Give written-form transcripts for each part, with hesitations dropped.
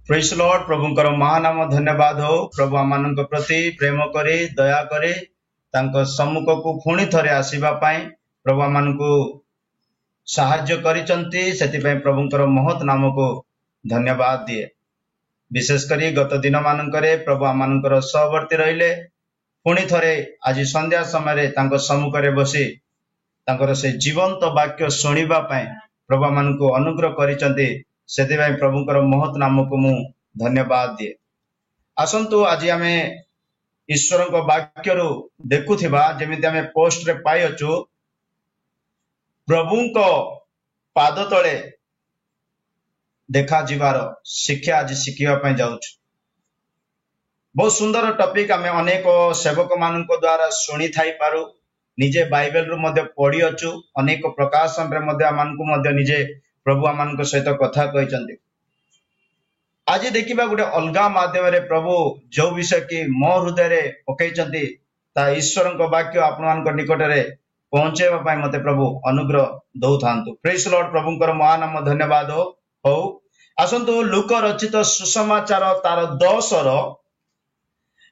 Praise Lord प्रभुंकर Mahanama धन्यवाद हो। प्रभु आम प्रति प्रेम करी दया करी तांको सम्मुख को पुणी थरे आसीबा पाई प्रभु आम को साहाय्य करिसंती, सेतिपय प्रभुंकर महत नाम को धन्यवाद दिए। विशेष करी गत दिन मानकरे प्रभु आमनकर सहवर्ती रहिले पुणी थरे आज संध्या समय तांको सम्मुख रे बसी तांकर से जीवंत वाक्य सुनिबा पाई प्रभु आमन को अनुग्रह करिसंती, सेतिपय प्रभुंकर महत नाम को मु धन्यवाद दिए। आसंतु आज आमे ईश्वर को वाक्य रु देखुथिबा जेमिति आमे पोस्ट रे पाई अछु प्रभु को पाद तले देखा जीवार शिक्षा आज शिखिबा पय जाउछु। बहुत सुंदर टॉपिक आमे अनेक सेवक मानक द्वारा सुनी थाई पारु, निजे बाइबल रु मध्य पढ़ी अछु, अनेक प्रकाशन रे मध्य आमानकु मध्य निजे प्रभु आमानक सहित कथा कहिसंती। आज देखिबा गुटे अलगा माध्यम रे प्रभु जो विषय की मो हृदय रे पकैचंती ता ईश्वर को वाक्य आपनक निकट रे पहुंचेबा पय मते प्रभु अनुग्रह दउथांतु। प्रेज लॉर्ड प्रभुंकर महानाम धन्यवाद हो। आसंतु लूक रचित सुसमाचार तार 10 रो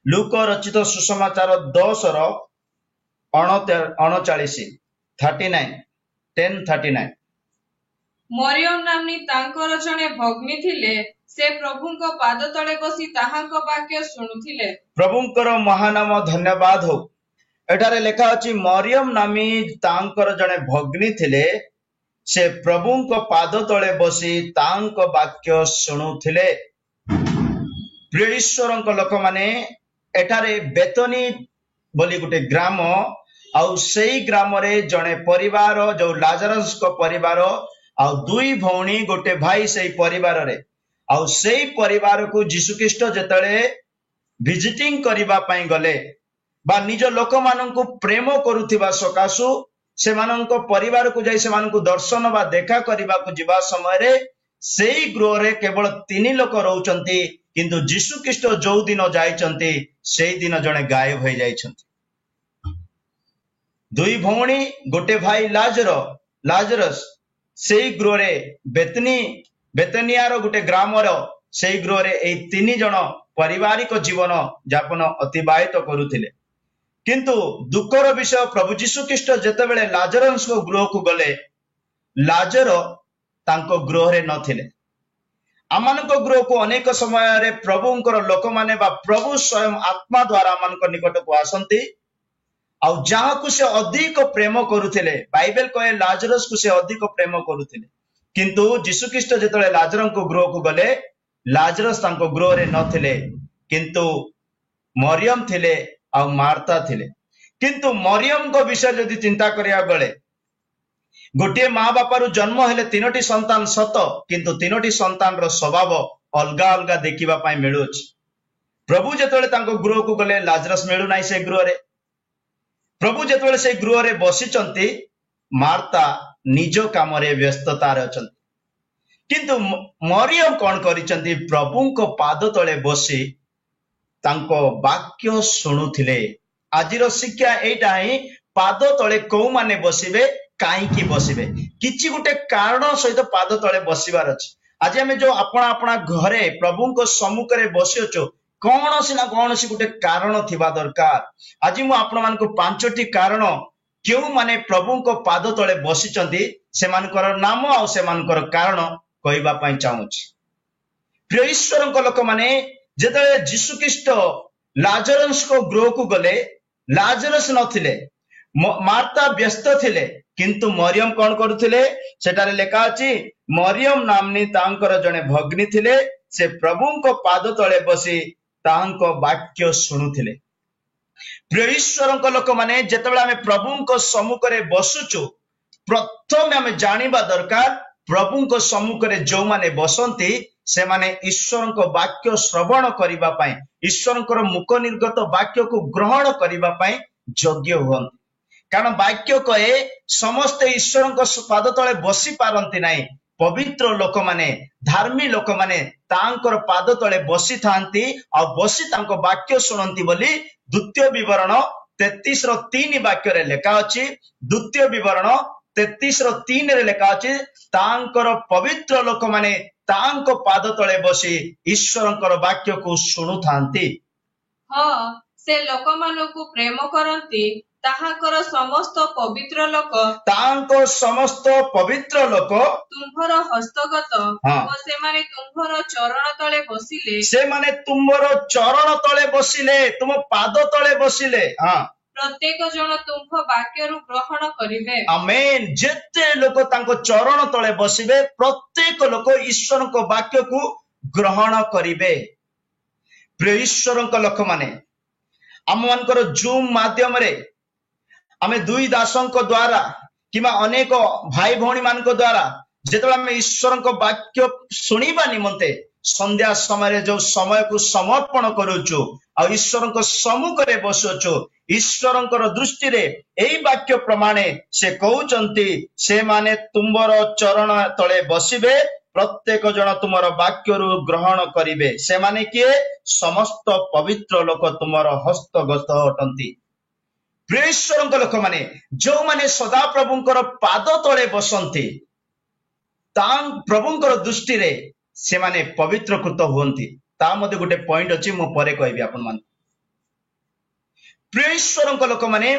लूक रचित सुसमाचार 10 रो 39 10:39 मरियम नामनी तांकर जने भग्नी थिले, से प्रभुंक पाद तले बसी ताहांक वाक्य सुनुथिले। प्रभुंकर महानाम धन्यवाद हो। एठारे लेखा अछि मरियम नामी तांकर जने भग्नी थिले, से प्रभुंक पाद तले बसी तांक वाक्य सुनुथिले। प्रिय ईश्वरंक लोक माने एठारे बेतनी बोली गुटे ग्राम आउ सेई ग्राम रे जने परिवार जो लाजरस को परिवार आउ दुई भौणी गोटे भाई सेई परिवार रे आउ सेई परिवार को यीशु ख्रीष्ट जेतले विजिटिंग करिबा पई गले बा निज लोक माननकु प्रेम करुथिबा सकासु से माननको परिवार को जाई से माननको दर्शन बा देखा करिबा को जिबा समय रे सेई गृह रे केवल 3 लोक रहउचंती, किंतु यीशु ख्रीष्ट जो दिन जाइचंती सेई दिन जने गायब होई जाइचंती। दुई भौणी गोटे भाई लाजरस सेई गृह रे बेतनिया रो गोटे ग्राम रो सेई गृह रे ए 3 जन पारिवारिक जीवन यापन अतिबाहित करुथिले। किंतु दुखर विषय प्रभु यीशु ख्रीष्ट जेतेबेले लाजरस को गृह को गले, लाजर तांको गृह रे नथिले। आमानको गृह को अनेक समय रे प्रभुंकर लोक माने बा प्रभु स्वयं आत्मा द्वारा आमानको निकट को आसंती आउ जहाँ को से अधिक प्रेम करुथिले। बाइबल कहे लाजरस को से अधिक प्रेम करुथिले, किंतु यीशु ख्रीष्ट जेतेबेले लाजरस को गृह को गले, लाजरस तांको गृह रे नथिले, किंतु मरियम थिले आ मार्ता थिले। किंतु मरियम को विषय जदि चिंता करिया गले, गोटे माँ बापारू जन्म हेले 3टी संतान सत, किंतु 3टी संतान रो स्वभाव अलगा अलगा देखिबा पाई मिलुछ। प्रभु जेतोले तांको गृह को गले, लाजरस मिलु नाही से गृह रे। प्रभु जेतोले से गृह रे बसिचंती, मार्ता निज काम रे व्यस्तता रे अछंती। किंतु मरियम कोन करिचंती, प्रभुंको पाद तळे बसी तांको वाक्य सुनुथिले। आजिरो शिक्षा एटा ही पाद तळे को माने बसिबे, काई की बसिबे, किछि गुटे कारण सहित पाद तळे बसिबार अछि। आज हमें जो अपना अपना घरे प्रभुंको सम्मुख रे बसियो कौनसी ना कौनसी गुटे कारण थिबा दरकार। आज मु आपण मानको 5टी कारण केउ माने प्रभुंको पाद तळे बसिचंती से मानकर नाम आ से मानकर कारण कहबा पई चाहूछि। प्रिय ईश्वरंको लोक माने जेतले यीशु ख्रीष्ट लाजरस को गृह को गले, लाजरस नथिले, मार्ता व्यस्त थिले, किंतु मरियम कौन करुथिले, सेटारे लेखा अछि मरियम नामनी तांकर जने भग्नी थिले, से प्रभुंको पाद तळे बसी तांको वाक्य सुनुथिले। प्रिय ईश्वरंको लोक माने जेतेबेले आमे प्रभुंको सम्मुख रे बसुचु, प्रथम आमे जानिबा दरकार प्रभुंको सम्मुख रे जो माने बसंती से माने ईश्वरंको वाक्य श्रवण करिबा पई, ईश्वरंकर मुख निर्गत वाक्य को ग्रहण करिबा पई योग्य हुअन्ति। कारण वाक्य कहे समस्त ईश्वरंको पाद तळे बसी पारंती नाही, पवित्र लोक माने धार्मी लोक माने तांकर पाद तळे बसी थांती आ बसी तांको वाक्य सुनंती बोली द्वितीय विवरण 33:3 वाक्य रे लेखा अछि। द्वितीय विवरण 33:3 रे लेखा अछि, तांकर पवित्र लोक माने ତାଙ୍କ ପାଦ ତଳେ ବସି ଈଶ୍ୱରଙ୍କର ବାକ୍ୟକୁ ଶୁଣୁଥାନ୍ତି। ହଁ, ସେ ଲୋକମାନଙ୍କୁ ପ୍ରେମ କରନ୍ତି, ତାହାଙ୍କର ସମସ୍ତ ପବିତ୍ର ଲୋକ ତାଙ୍କ ସମସ୍ତ ପବିତ୍ର ଲୋକ ତୁମ୍ଭର ହସ୍ତଗତ ହଁ। ଓ ସେମାନେ ତୁମ୍ଭର ଚରଣ ତଳେ ବସିଲେ ସେମାନେ ତୁମର ଚରଣ ତଳେ ବସିଲେ, ତୁମ ପାଦ ତଳେ ବସିଲେ। ହଁ, ପ୍ରତ୍ୟେକ ଜଣ ତୁମ୍ଭ ବାକ୍ୟରୁ ଗ୍ରହଣ କରିବେ। ଆମେନ୍। ଯେତେ ଲୋକ ତାଙ୍କ ଚରଣ ତଳେ ବସିବେ, ପ୍ରତ୍ୟେକ ଲୋକ ଈଶ୍ୱରଙ୍କ ବାକ୍ୟକୁ ଗ୍ରହଣ କରିବେ। ପ୍ରିୟ ଈଶ୍ୱରଙ୍କ ଲୋକମାନେ, ଆମମାନଙ୍କର ଜୁମ୍ ମାଧ୍ୟମରେ ଆମେ ଦୁଇ ଦାସଙ୍କ ଦ୍ୱାରା କିମ୍ବା ଅନେକ ଭାଇ ଭଉଣୀ ମାନଙ୍କ ଦ୍ୱାରା ଯେତେବେଳେ ଆମେ ଈଶ୍ୱରଙ୍କ ବାକ୍ୟ ଶୁଣିବା ନିମନ୍ତେ ସନ୍ଧ୍ୟା ସମୟରେ ଯୋଉ ସମୟକୁ ସମର୍ପଣ କରୁଛୁ ଆଉ ଈଶ୍ୱରଙ୍କ ସମ୍ମୁଖରେ ବସୁଛୁ, ଈଶ୍ୱରଙ୍କର ଦୃଷ୍ଟିରେ ଏଇ ବାକ୍ୟ ପ୍ରମାଣେ ସେ କହୁଛନ୍ତି, ସେମାନେ ତୁମର ଚରଣ ତଳେ ବସିବେ, ପ୍ରତ୍ୟେକ ଜଣ ତୁମର ବାକ୍ୟରୁ ଗ୍ରହଣ କରିବେ। ସେମାନେ କିଏ? ସମସ୍ତ ପବିତ୍ର ଲୋକ ତୁମର ହସ୍ତଗତ ଅଟନ୍ତି। ପ୍ରିୟ ଈଶ୍ୱରଙ୍କ ଲୋକମାନେ, ଯୋଉମାନେ ସଦାପ୍ରଭୁଙ୍କର ପାଦ ତଳେ ବସନ୍ତି, ପ୍ରଭୁଙ୍କର ଦୃଷ୍ଟିରେ ସେମାନେ ପବିତ୍ରକୃତ ହୁଅନ୍ତି। ତା ମଧ୍ୟ ଗୋଟେ ପଏଣ୍ଟ ଅଛି, ମୁଁ ପରେ କହିବି ଆପଣମାନଙ୍କୁ। ପ୍ରିୟ ଈଶ୍ୱରଙ୍କ ଲୋକମାନେ,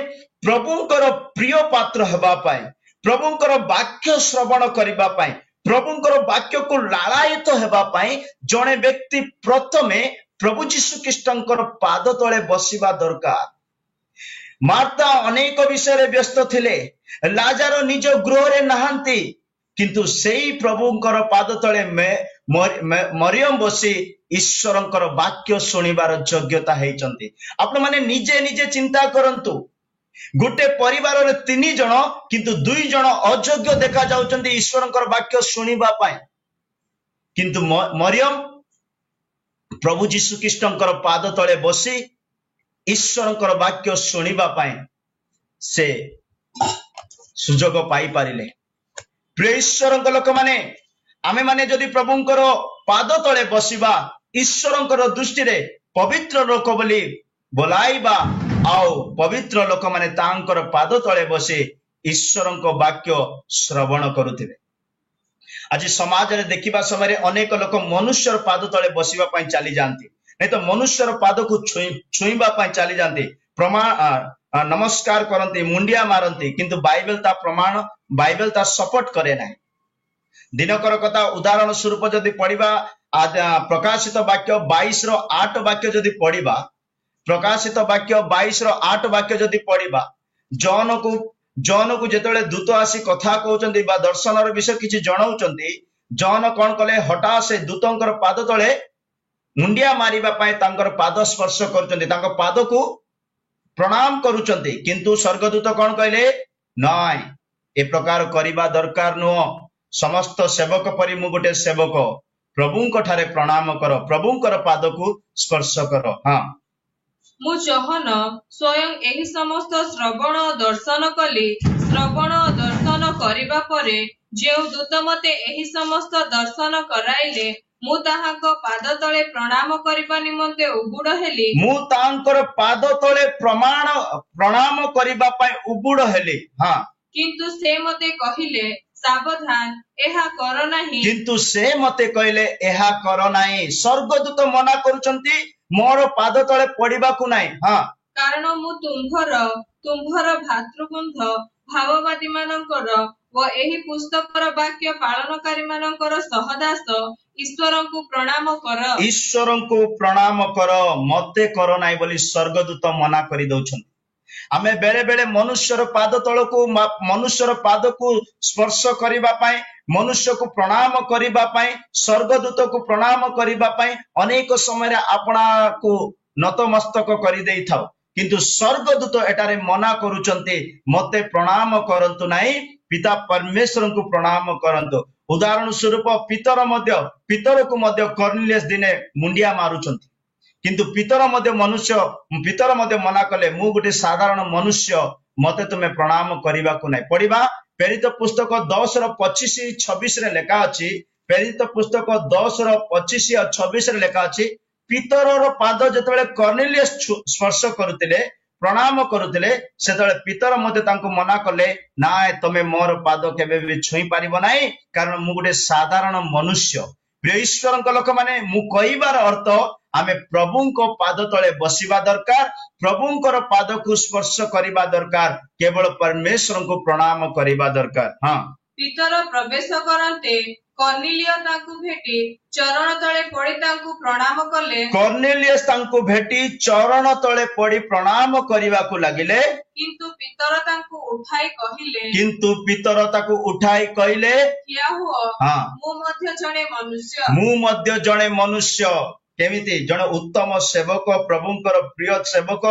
ପ୍ରଭୁଙ୍କର ପ୍ରିୟ ପାତ୍ର ହେବା ପାଇଁ, ପ୍ରଭୁଙ୍କର ବାକ୍ୟ ଶ୍ରବଣ କରିବା ପାଇଁ, ପ୍ରଭୁଙ୍କର ବାକ୍ୟକୁ ଲାଳାୟିତ ହେବା ପାଇଁ ଜଣେ ବ୍ୟକ୍ତି ପ୍ରଥମେ ପ୍ରଭୁ ଯୀଶୁ ଖ୍ରୀଷ୍ଟଙ୍କର ପାଦ ତଳେ ବସିବା ଦରକାର। ମାର୍ଥା ଅନେକ ବିଷୟରେ ବ୍ୟସ୍ତ ଥିଲେ, ଲାଜାର ନିଜ ଗୃହରେ ନାହାନ୍ତି, କିନ୍ତୁ ସେଇ ପ୍ରଭୁଙ୍କର ପାଦ ତଳେ ମରିୟମ ବସି ଈଶ୍ୱରଙ୍କର ବାକ୍ୟ ଶୁଣିବାର ଯୋଗ୍ୟତା ହେଇଛନ୍ତି। ଆପଣମାନେ ନିଜେ ନିଜେ ଚିନ୍ତା କରନ୍ତୁ, ଗୋଟେ ପରିବାରରେ 3 ଜଣ, କିନ୍ତୁ 2 ଜଣ ଅଯୋଗ୍ୟ ଦେଖା ଯାଉଛନ୍ତି ଈଶ୍ୱରଙ୍କର ବାକ୍ୟ ଶୁଣିବା ପାଇଁ। କିନ୍ତୁ ମରିୟମ ପ୍ରଭୁ ଯୀଶୁ ଖ୍ରୀଷ୍ଟଙ୍କର ପାଦ ତଳେ ବସି ଈଶ୍ୱରଙ୍କର ବାକ୍ୟ ଶୁଣିବା ପାଇଁ ସେ ସୁଯୋଗ ପାଇପାରିଲେ। ପ୍ରିୟ ଈଶ୍ୱରଙ୍କ ଲୋକମାନେ, ଆମେ ମାନେ ଯଦି ପ୍ରଭୁଙ୍କର ପାଦ ତଳେ ବସିବା, ଈଶ୍ୱରଙ୍କର ଦୃଷ୍ଟିରେ ପବିତ୍ର ଲୋକ ବୋଲି ବୋଲାଇବା, ଆଉ ପବିତ୍ର ଲୋକମାନେ ତାଙ୍କର ପାଦ ତଳେ ବସି ଈଶ୍ୱରଙ୍କ ବାକ୍ୟ ଶ୍ରବଣ କରୁଥିବେ। ଆଜି ସମାଜରେ ଦେଖିବା ସମୟରେ ଅନେକ ଲୋକ ମନୁଷ୍ୟର ପାଦ ତଳେ ବସିବା ପାଇଁ ଚାଲି ଯାଆନ୍ତି, ନାଇଁ ତ ମନୁଷ୍ୟର ପାଦକୁ ଛୁଇଁବା ପାଇଁ ଚାଲି ଯାଆନ୍ତି, ନମସ୍କାର କରନ୍ତି, ମୁଣ୍ଡିଆ ମାରନ୍ତି, କିନ୍ତୁ ବାଇବେଲ ତା ସପୋର୍ଟ କରେ ନାହିଁ। ଦିନକର କଥା ଉଦାହରଣ ସ୍ୱରୂପ ଯଦି ପଢିବା, ପ୍ରକାଶିତ ବାକ୍ୟ 22:8 ବାକ୍ୟ ଯଦି ପଢିବା, ପ୍ରକାଶିତ ବାକ୍ୟ 22:8 ବାକ୍ୟ ଯଦି ପଢିବା, ଜନକୁ ଯେତେବେଳେ ଦୂତ ଆସି କଥା କହୁଛନ୍ତି ବା ଦର୍ଶନର ବିଷୟ କିଛି ଜଣାଉଛନ୍ତି, ଜନ କଣ କଲେ? ହଠାତ୍ ସେ ଦୂତଙ୍କର ପାଦ ତଳେ ମୁଣ୍ଡିଆ ମାରିବା ପାଇଁ ତାଙ୍କର ପାଦ ସ୍ପର୍ଶ କରୁଛନ୍ତି, ତାଙ୍କ ପାଦକୁ ପ୍ରଣାମ କରୁଛନ୍ତି। କିନ୍ତୁ ସ୍ୱର୍ଗଦୂତ କଣ କହିଲେ? ନାଇଁ, ଏ ପ୍ରକାର କରିବା ଦରକାର ନୁହଁ। ସମସ୍ତ ସେବକ ପରି ମୁଁ ଗୋଟେ ସେବକ, ପ୍ରଭୁଙ୍କ ଠାରେ ପ୍ରଣାମ କର, ପ୍ରଭୁଙ୍କର ପାଦକୁ ସ୍ପର୍ଶ କର। ହଁ, ମୁଁ ଯୋହନ ସ୍ୱୟଂ ଏହି ସମସ୍ତ ଶ୍ରବଣ ଦର୍ଶନ କଲି। ଶ୍ରବଣ ଦର୍ଶନ କରିବା ପରେ ଯେଉଁ ଦୂତ ମତେ ଏହି ସମସ୍ତ ଦର୍ଶନ କରାଇଲେ, ମୁଁ ତାହାଙ୍କ ପାଦ ତଳେ ପ୍ରଣାମ କରିବା ନିମନ୍ତେ ଉବୁଡ ହେଲି। ମୁଁ ତାଙ୍କର ପାଦ ତଳେ ପ୍ରଣାମ କରିବା ପାଇଁ ଉବୁଡ ହେଲି। ହଁ, କିନ୍ତୁ ସେ ମତେ କହିଲେ, ସାବଧାନ, ଏହା କର ନାହିଁ। କିନ୍ତୁ ସେ ମତେ କହିଲେ, ଏହା କର ନାହିଁ। ସ୍ୱର୍ଗଦୂତ ମନା କରୁଛନ୍ତି ମୋର ପାଦ ତଳେ ପଡିବାକୁ ନାହିଁ। ହଁ, କାରଣ ମୁଁ ତୁମ୍ଭର ଭାତୃବୃନ୍ଦ ଭାବବାଦୀ ମାନଙ୍କର ଓ ଏହି ପୁସ୍ତକର ବାକ୍ୟ ପାଳନକାରୀ ମାନଙ୍କର ସହଦାସ, ଈଶ୍ୱରଙ୍କୁ ପ୍ରଣାମ କର। ଈଶ୍ୱରଙ୍କୁ ପ୍ରଣାମ କର, ମତେ କର ନାହିଁ ବୋଲି ସ୍ୱର୍ଗଦୂତ ମନା କରି ଦଉଛନ୍ତି। ଆମେ ବେଳେ ବେଳେ ମନୁଷ୍ୟର ପାଦ ତଳକୁ, ମନୁଷ୍ୟର ପାଦକୁ ସ୍ପର୍ଶ କରିବା ପାଇଁ, ମନୁଷ୍ୟକୁ ପ୍ରଣାମ କରିବା ପାଇଁ, ସ୍ୱର୍ଗଦୂତକୁ ପ୍ରଣାମ କରିବା ପାଇଁ ଅନେକ ସମୟରେ ଆପଣାକୁ ନତମସ୍ତକ କରିଦେଇଥାଉ, କିନ୍ତୁ ସ୍ୱର୍ଗଦୂତ ଏଠାରେ ମନା କରୁଛନ୍ତି, ମତେ ପ୍ରଣାମ କରନ୍ତୁ ନାହିଁ, ପିତା ପରମେଶ୍ୱରଙ୍କୁ ପ୍ରଣାମ କରନ୍ତୁ। ଉଦାହରଣ ସ୍ୱରୂପ ପିତରକୁ ମଧ୍ୟ କର୍ଣ୍ଣିଲିୟସ ଦିନେ ମୁଣ୍ଡିଆ ମାରୁଛନ୍ତି, କିନ୍ତୁ ପିତର ମଧ୍ୟ ମନା କଲେ, ମୁଁ ଗୋଟେ ସାଧାରଣ ମନୁଷ୍ୟ, ମତେ ତୁମେ ପ୍ରଣାମ କରିବାକୁ ନାହିଁ। ପଢିବା ପ୍ରେରିତ ପୁସ୍ତକ 10:25-26 ଲେଖା ଅଛି। ପ୍ରେରିତ ପୁସ୍ତକ 10:25-26 ଲେଖା ଅଛି, ପିତରର ପାଦ ଯେତେବେଳେ କର୍ଣ୍ଣିଲିୟସ ସ୍ପର୍ଶ କରୁଥିଲେ, ପ୍ରଣାମ କରୁଥିଲେ, ସେତେବେଳେ ପିତର ମଧ୍ୟ ତାଙ୍କୁ ମନା କଲେ, ନାଇଁ, ତମେ ମୋର ପାଦ କେବେ ବି ଛୁଇଁ ପାରିବ ନାହିଁ, କାରଣ ମୁଁ ଗୋଟେ ସାଧାରଣ ମନୁଷ୍ୟ। प्रिय ईश्वर लोक माने मु कहबार अर्थ आमे प्रभु को पाद तले बसिबा दरकार, प्रभुंकर पाद को स्पर्श करिबा दरकार, केवल परमेश्वर को प्रणाम करिबा दरकार। हाँ, ଭିତର ପ୍ରବେଶ କରନ୍ତେ କର୍ଣ୍ଣିଲିୟ ତାଙ୍କୁ ଭେଟି ଚରଣ ତଳେ ପଡି ତାଙ୍କୁ ପ୍ରଣାମ କଲେ। କର୍ଣ୍ଣିଲିୟସ୍ ତାଙ୍କୁ ଭେଟି ଚରଣ ତଳେ ପଡି ପ୍ରଣାମ କରିବାକୁ ଲାଗିଲେ। କିନ୍ତୁ ପିତର ତାଙ୍କୁ ଉଠାଇ କହିଲେ, ଠିଆ ହୁଅ, ହଁ, ମୁଁ ମଧ୍ୟ ଜଣେ ମନୁଷ୍ୟ। କେମିତି ଜଣେ ଉତ୍ତମ ସେବକ, ପ୍ରଭୁଙ୍କର ପ୍ରିୟ ସେବକ,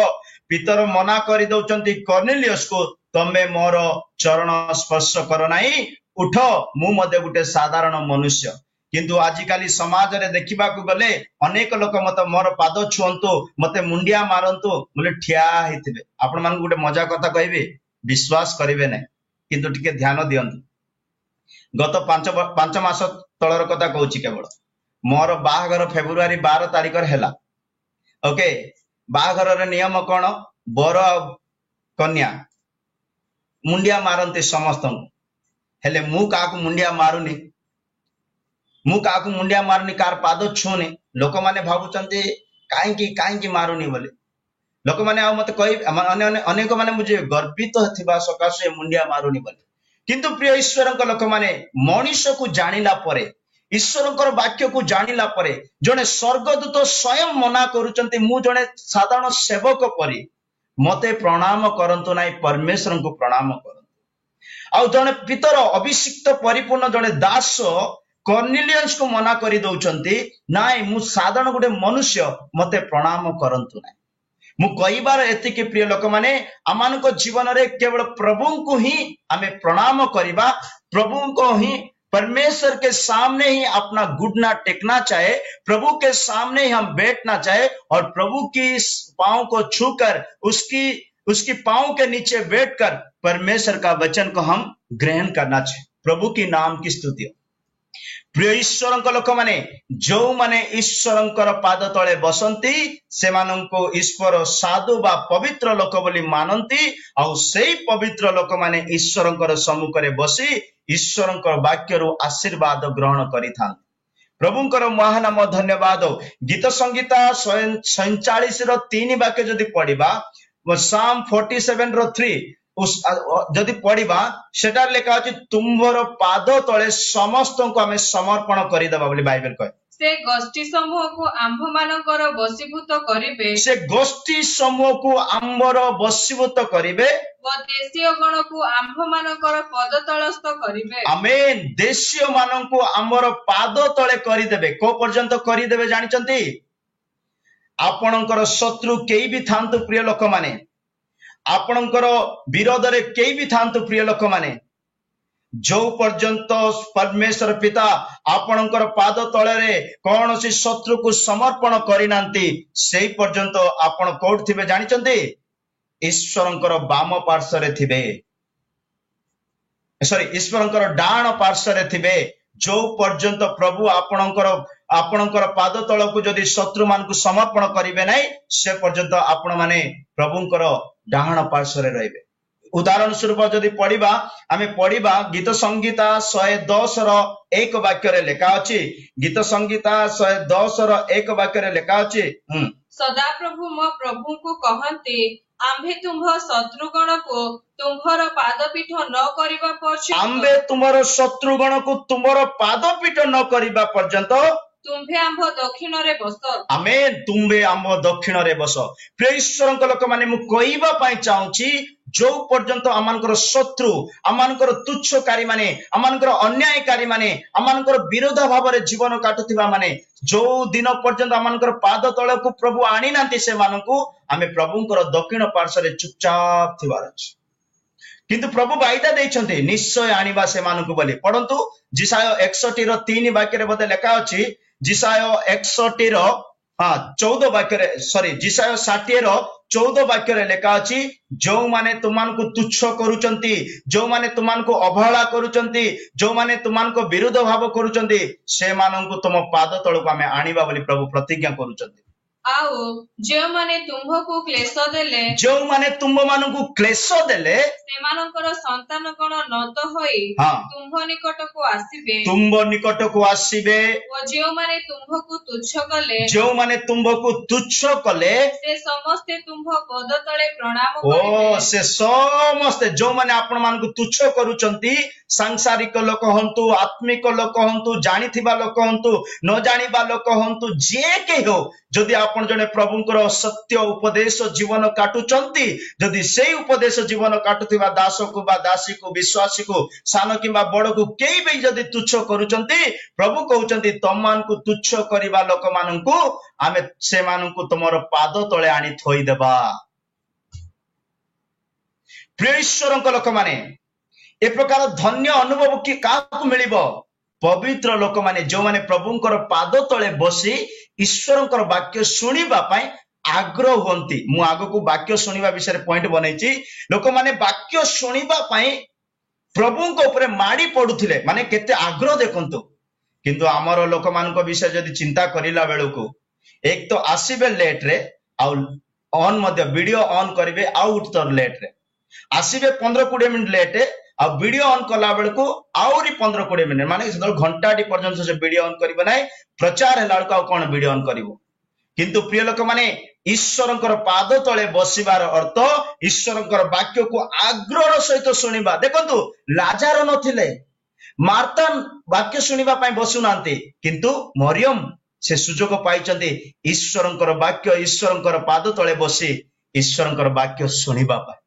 ପିତର ମନା କରି ଦଉଛନ୍ତି କର୍ଣ୍ଣିଲିୟସ୍ କୁ, ତମେ ମୋର ଚରଣ ସ୍ପର୍ଶ କର ନାହିଁ, ଉଠ, ମୁଁ ମଧ୍ୟ ଗୋଟେ ସାଧାରଣ ମନୁଷ୍ୟ। କିନ୍ତୁ ଆଜିକାଲି ସମାଜରେ ଦେଖିବାକୁ ଗଲେ ଅନେକ ଲୋକ ମତେ ମୋର ପାଦ ଛୁଅନ୍ତୁ, ମତେ ମୁଣ୍ଡିଆ ମାରନ୍ତୁ ବୋଲେ ଠିଆ ହେଇଥିବେ। ଆପଣ ମାନଙ୍କୁ ଗୋଟେ ମଜା କଥା କହିବି, ବିଶ୍ୱାସ କରିବେ ନାହିଁ, କିନ୍ତୁ ଟିକେ ଧ୍ୟାନ ଦିଅନ୍ତୁ। ଗତ 5 ମାସ ତଳର କଥା କହୁଛି କେବଳ। ମୋର ବାହାଘର ଫେବୃଆରୀ 12 ତାରିଖରେ ହେଲା। ଓକେ, ବାହାଘରର ନିୟମ କଣ? ବର କନ୍ୟା ମୁଣ୍ଡିଆ ମାରନ୍ତି ସମସ୍ତଙ୍କୁ, ହେଲେ ମୁଁ କାହାକୁ ମୁଣ୍ଡିଆ ମାରୁନି, କାହାର ପାଦ ଛୁଉନି। ଲୋକମାନେ ଭାବୁଛନ୍ତି କାହିଁକି ମାରୁନି ବୋଲି। ଲୋକମାନେ ଆଉ ମତେ କହିବେ, ଅନେକ ମାନେ ବୁଝିବେ ଗର୍ବିତ ଥିବା ସକାଶେ ମୁଣ୍ଡିଆ ମାରୁନି ବୋଲି। କିନ୍ତୁ ପ୍ରିୟ ଈଶ୍ୱରଙ୍କ ଲୋକମାନେ ମଣିଷକୁ ଜାଣିଲା ପରେ, ଈଶ୍ୱରଙ୍କର ବାକ୍ୟକୁ ଜାଣିଲା ପରେ, ଜଣେ ସ୍ୱର୍ଗଦୂତ ସ୍ୱୟଂ ମନା କରୁଛନ୍ତି, ମୁଁ ଜଣେ ସାଧାରଣ ସେବକ ପରି, ମତେ ପ୍ରଣାମ କରନ୍ତୁ ନାହିଁ, ପରମେଶ୍ୱରଙ୍କୁ ପ୍ରଣାମ କରନ୍ତୁ। ଆଉ ଜଣେ ପିତର ଅଭିଷିକ୍ତ ପରିପୂର୍ଣ୍ଣ ଜଣେ ଦାସ କର୍ଣ୍ଣିଲିୟସ୍ କୁ ମନା କରି ଦଉଛନ୍ତି, ନାଇଁ ମୁଁ ସାଧାରଣ ଗୋଟେ ମନୁଷ୍ୟ, ମତେ ପ୍ରଣାମ କରନ୍ତୁ ନାହିଁ। ମୁଁ କହିବାର ଏତିକି ପ୍ରିୟ ଲୋକମାନେ, ଆମମାନଙ୍କ ଜୀବନରେ କେବଳ ପ୍ରଭୁଙ୍କୁ ହିଁ ଆମେ ପ୍ରଣାମ କରିବା, प्रभु ही परमेश्वर के सामने ही अपना घुटना टेकना चाहे, प्रभु के सामने ही हम बैठना चाहे और प्रभु की पांव को छूकर उसकी पांव के नीचे बैठकर परमेश्वर का वचन को हम ग्रहण करना चाहिए। प्रभु की नाम की स्तुति। प्रिय ईश्वर लोक माने जो माने ईश्वर पाद तले बसंती से ईश्वर साधु बा पवित्र लोक बोली मानती। आउ से पवित्र लोक माने ईश्वर सम्मुख में बसी ईश्वर वाक्य आशीर्वाद ग्रहण करिथां। प्रभुंकर महानाम धन्यवाद। गीत संगीता 47:3 वाक्य जदि पढ़िबा, साम 47:3 जदि पढ़िबा, सेटार लेखा अछि तुम्भर पाद तले समस्त को आमे समर्पण करि देबा बोली बाइबल कहे। से गोष्ठी समूह को आंभ मानकर बसीभूत करिवे, से गोष्ठी समूह को आंबर बसीभूत करिवे व देशीय गण को आंभ मानकर पद तलस्थ करिवे। आमेन। देशीय मानन को आंबर पाद तले करि देबे। को पर्यंत करि देबे जानिचंती? आपणकर शत्रु केई भी थांतु प्रिय लोक माने, आपणकर विरोध रे केई भी थांतु प्रिय लोक माने, जो पर्यंत परमेश्वर पिता आपणकर पाद तले कौन सी शत्रु को समर्पण करिनांती, सेई पर्यंत आपण कोठ थिबे जानिचंती? ईश्वरंकर वाम पार्श्व थिबे, सॉरी ईश्वरंकर डाण पार्श्व थिबे। जो पर्यंत प्रभु आपणकर पाद तल को जदि शत्रु मान को समर्पण करिवे नहीं, से पर्यंत आपण माने प्रभुंकर डाण पार्श्व रहिबे। उदाहरण स्वरूप जदि पढ़िबा, आमे पढ़िबा गीत संगीता 110:1 वाक्य रे लेखा अछि। गीत संगीता 110:1 वाक्य रे लेखा अछि, सदा प्रभु मो प्रभु को कहते, आम्भे तुम्भ शत्रुगण को तुम्भर पादपीठ न करिबा पर्यंत, आम्भे तुमर शत्रुगण को तुमर पादपीठ न करिबा पर्यंत तुम्भे आंभ दक्षिण रे बस। आमेन। तुम्भे आंभ दक्षिण रे बस। प्रिय ईश्वरक लोक माने मु कहिबा पई चाहूची, जो पर्यंत आमानकर शत्रु, आमानकर तुच्छकारी माने, आमानकर अन्यायकारी माने, आमानकर विरोध भाव रे जीवन काटुथिबा माने, जो दिन पर्यंत आमानकर पाद तले को प्रभु आनी नांती, से मानकु आमे प्रभुंकर दक्षिण पार्श्व रे चुपचाप थिबार अछि। किंतु प्रभु वायदा दैछन्ते निश्चय आनिबा से मानकु बोली। परंतु जिसाय 61:3 वाक्य रे बदे लेखा अछि, जिसाय 61:14 वाक्य रे, सॉरी जिसाय 60:14 वाक्य रे लेखा अछि, जो माने तुमान को तुच्छ करूचंती, जो माने तुमान को अवहेला करूचंती, जो माने तुमान को विरोध भाव करूचंती, से मानन को तुम पाद तळको आमे आनिबा बोली प्रभु प्रतिज्ञा करूचंती। ଆଉ ଯେଉଁମାନେ ତୁମ୍ଭକୁ କ୍ଲେଶ ଦେଲେ जो माने तुम मानकु क्लेश देले ସେମାନଙ୍କର ସନ୍ତାନ କଣ নত ହୋଇ हाँ ତୁମ୍ଭ ନିକଟକୁ ଆସିବେ तुम्ब निकट को आसीबे ଓ ଯେଉଁମାନେ ତୁମ୍ଭକୁ ତୁଚ୍ଛ କଲେ जो माने तुम्बकु तुच्छ कले ସେ ସମସ୍ତେ ତୁମ୍ଭ ପଦ ତଳେ ପ୍ରଣାମ ओ କରିବେ। से समस्ते जो माने आपण मानकु तुच्छ करूचंती सांसारिक लोक हंतु आत्मिक लोक हंतु जानिथिबा लोक हंतु न जानिबा लोक हंतु जे के हो जदि आपण जने प्रभुंकर सत्य उपदेश जीवन काटुचंती जदि सेई उपदेश जीवन काटुथिबा दास को बा दासी को विश्वासी को सान किबा बड़ को केई भी जदि तुच्छ करूचंती प्रभु कहउचंती तमानकु तुच्छ करिबा लोक मानकु आमे से मानकु तमरो पाद तळे आनी थोई देबा। प्रिय ईश्वरक लोक माने ए प्रकार धन्य अनुभव कि काकु मिलिबो पवित्र लोक माने जो माने प्रभुंकर पाद तळे बसी ईश्वरंकर वाक्य सुनिबा पई आग्रह हुंती। मु आगो को वाक्य सुनिबा विषय पॉइंट बनैछि लोक माने वाक्य सुनिबा पई प्रभुंक ऊपर माडी पडुथिले माने केते आग्रह देखंतु किंतु हमर लोक मानक विषय जदि चिंता करिला बेलको एक तो आसीबे लेट रे आ ऑन मध्ये वीडियो ऑन करिवे आउट तो लेट रे आसीबे 15-20 मिनिट लेट आ वीडियो ऑन कला बेलको आउरी 15-20 मिनिट माने घंटाटी पर्यंत से वीडियो ऑन करिवे नै प्रचार हैला बेलको आ कोन वीडियो ऑन करिवो। किंतु प्रिय लोक माने ईश्वरंकर पाद तळे बसिबार अर्थ ईश्वरंकर वाक्य को आग्रह सहित सुनिबा। देखंतु लाजार नथिले मार्ता वाक्य सुनिबा पई बसुनांती किंतु मरियम से सुजोग पाइचंती ईश्वरंकर वाक्य ईश्वरंकर पाद तळे बसी ईश्वरंकर वाक्य सुनिबा पई।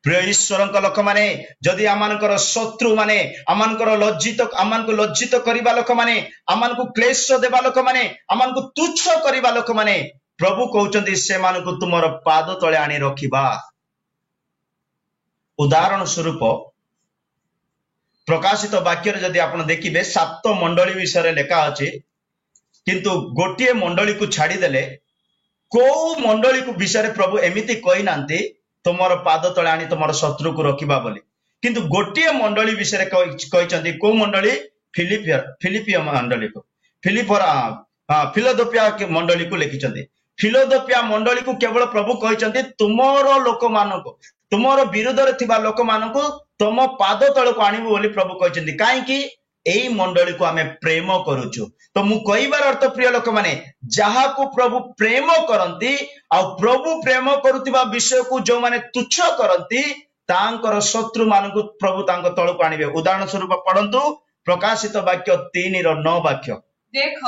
प्रिय ईश्वरंक लोक माने जदि आमानकर शत्रु माने आमानकर लज्जित करिबा लोक माने आमानकु क्लेश देबा लोक माने आमानकु तुच्छ करिबा लोक माने प्रभु कहउचंती से मानकु तुमर पाद तळे आनी रखिबा। उदाहरण स्वरूप प्रकाशित वाक्य जदि आपण देखिबे 7 मंडली विषय लेखा अछि किंतु गोटिए मंडली को छाड़ी देले को मंडली को विषय प्रभु एमिति कहि नांती तुमर पाद तळे आनी तुमर शत्रु को रखिबा बोली किंतु गोटिए मंडली विषय कहिचंती को मंडली फिलिपिया मंडली को फिलाडेल्फिया मंडली को लिखिचंती। फिलाडेल्फिया मंडली को केवल प्रभु कहिचंती तुमरो लोक मानको तुमरो विरोध रे थिबा लोक मानको तुम पाद तळे को आनिबो बोली प्रभु कहिचंती काहे कि एई मंडली को आमे प्रेम करूछु। तो मु कहिबार अर्थ प्रिय लोक माने जहा को प्रभु प्रेम करंती आ प्रभु प्रेम करूतिबा विषय को जो माने तुच्छ करंती तांकर शत्रु मानकु प्रभु तांको तळ को आनिबे। उदाहरण स्वरूप पढंतु प्रकाशित वाक्य 3:9 वाक्य देख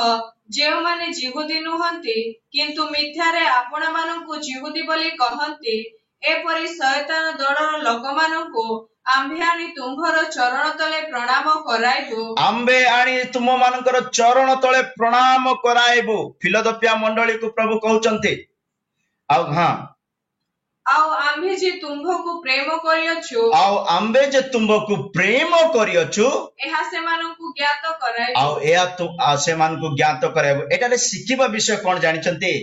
जेउ माने जिहुदी नुहंती किंतु मिथ्यारे आपण मानकु जिहुदी बोली कहंती एपरि शयतान दळर लोक मानकु आम्भे आनी तुम्भर चरण तले प्रणाम कराइबु आम्भे आनी तुम मानकर चरण तले प्रणाम कराइबु। फिलाडेल्फिया मंडली को प्रभु कहउचंती आउ हां आउ आम्भे जे तुम्भकु प्रेम करियछु आउ आम्भे जे तुम्भकु प्रेम करियछु एहा सेमानकु ज्ञात कराइबु आउ एहा तु सेमानकु ज्ञात कराइबु। एटाले सिखिबा विषय कोन जानिचंती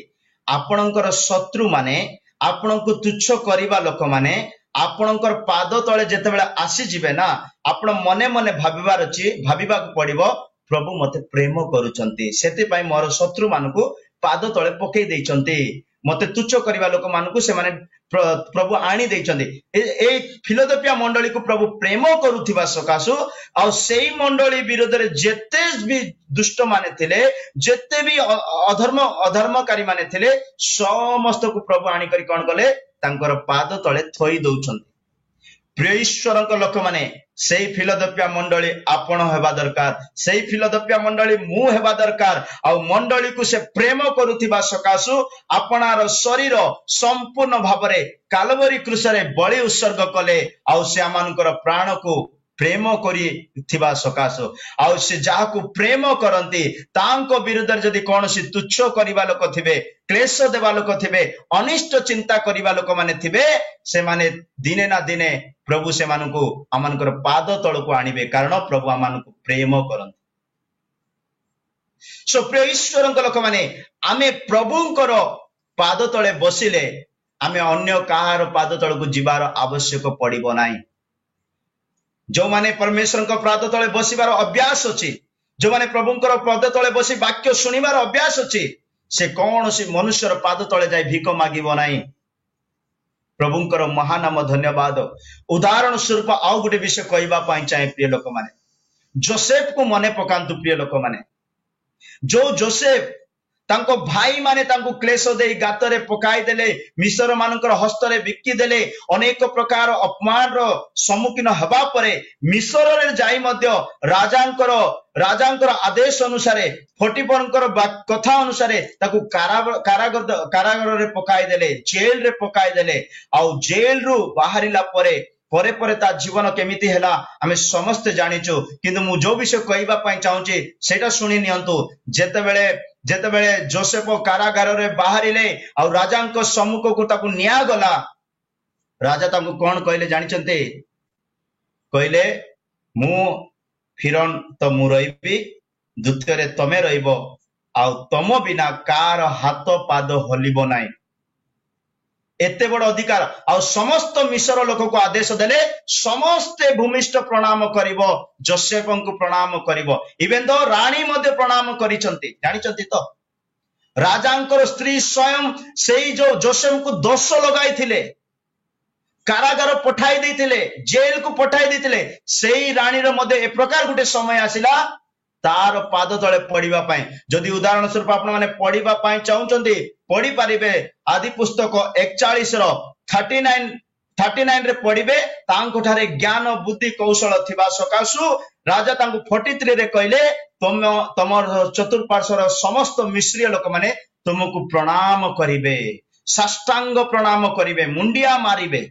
आपणकर शत्रु माने आपणकु तुच्छ करिबा लोक माने आपणकर पाद तळे जेतेबेला आसी जिवे ना आपण मने मने भाबिबार अछि भाबिबा पड़िबो प्रभु मते प्रेम करूचंती सेति पई मोर शत्रु मानकु पाद तळे पकेई देइचंती मते तुच्छ करिबा लोक मानकु से माने प्रभु आनी देइचंती। ए फिलाडेल्फिया मंडली को प्रभु प्रेम करूथिबा सकासु आ सेई मंडली विरोध रे जेते भी दुष्ट माने थिले जेते भी अधर्मकारी माने थिले समस्त को प्रभु आनी करी कोन कले तांकर पाद तळे थोई दउछंती। प्रिय ईश्वरक लोक माने सेई फिलाडेल्फिया मंडली आपण हेबा दरकार सेई फिलाडेल्फिया मंडली मु हेबा दरकार आ मंडली को से प्रेम करूथिबा सकासु आपणार शरीर संपूर्ण भाबरे कालवरी क्रूसरे बलि उत्सर्ग कले आ से आमानकर प्राण को प्रेम करी थिबा सकासु आ से जाहा को प्रेम करंती तांको विरुद्ध जदि कोनसी तुच्छ करिबा लोक थिबे क्लेश देबा लोक थिबे अनिष्ट चिंता करिबा लोक माने थिबे से माने दिने ना दिने प्रभु से मानकु आमानकर पाद तळ को आनिबे कारण प्रभु आमानकु प्रेम करंती। सो प्रिय ईश्वरक लोक माने आमे प्रभुंकर पाद तळे बसिले आमे अन्य काहार पाद तळ को जिबार आवश्यक पड़िबो नाही। जो माने परमेश्वर को पाद तळे बसिबार अभ्यास अछि जो माने प्रभुंकर पाद तळे बसी वाक्य सुनिबार अभ्यास अछि से कौन सी मनुष्यर पाद तले जाए भिक मागिब नाही। प्रभुंकर महानाम धन्यवाद। उदाहरण स्वरूप आउ गोटे विषय कहवा चाहे प्रिय लोक माने, जोसेफ को मने पकांतु प्रिय लोक माने। जो जोसेफ तांको भाई माने तांको क्लेश दे गातरे पकाई देले, मिस्र मानकर हस्तरे बिकी देले, अनेक प्रकार अपमान रो सम्मुखीन हवा परे मिस्र रे जाई मध्य राजांकर आदेश अनुसारे फटिपरंकर कथा अनुसारे ताकू कारागार रे पकाई देले, जेल रे पकाई देले। आउ जेल रु बाहरिला परे परे परे ता जीवन केमिति हैला आमे समस्त जानिचु। किंतु मु जो विषय कहबा पई चाहूची सेटा सुनि नियंतु। जेतेबेले जोसेफ कारागार रे बाहरिले आ राजांको सम्मुख को ताकू निया गला, राजा ताकू कोन कहले जानिचंते? कहले मु फिरन तो मु रहिबी, द्वितीय रे तमे रहिबो, आ तम बिना कार हाथ पाद हलिबो नाही। एते बड़ अधिकार आ समस्त मिस्र लोक को आदेश देले समस्ते भूमिष्ठ प्रणाम करिवो, जोसेफ को प्रणाम करिवो। इवेन दो रानी मध्ये प्रणाम करिसंती। जानिसंती तो राजांकर स्त्री स्वयं सेई जो जोसेफ को दोष लगाई थिले, कारागार पठाई देथिले, जेल को पठाई देथिले, सेई रानी रो मध्ये ए प्रकार गुटे समय आसिला तार पाद तले पड़िबा पाए। जदि उदाहरण स्वरूप आपण माने पढ़िबा पाए चाहउचंती पढ़ी पारिबे आदि पुस्तक 41 रो 39 रे पढ़िबे। तांको ठारे ज्ञान बुद्धि कौशल थिबा सकासु राजा तांको 43 रे कहले तमर चतुर्पार्श्वर समस्त मिस्रीय लोक माने तुमको प्रणाम करिवे, साष्टांग प्रणाम करिवे, मुंडिया मारिबे।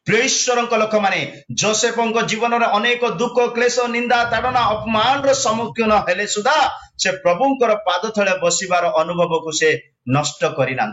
प्रिय ईश्वर लोक माने जोसेफ जीवन में अनेक दुख क्लेश निंदा ताड़ना अपमान रो सम्मुखीन हेले सुधा से प्रभुंकर पाद तले बसिबार अनुभव को से नष्ट करिना।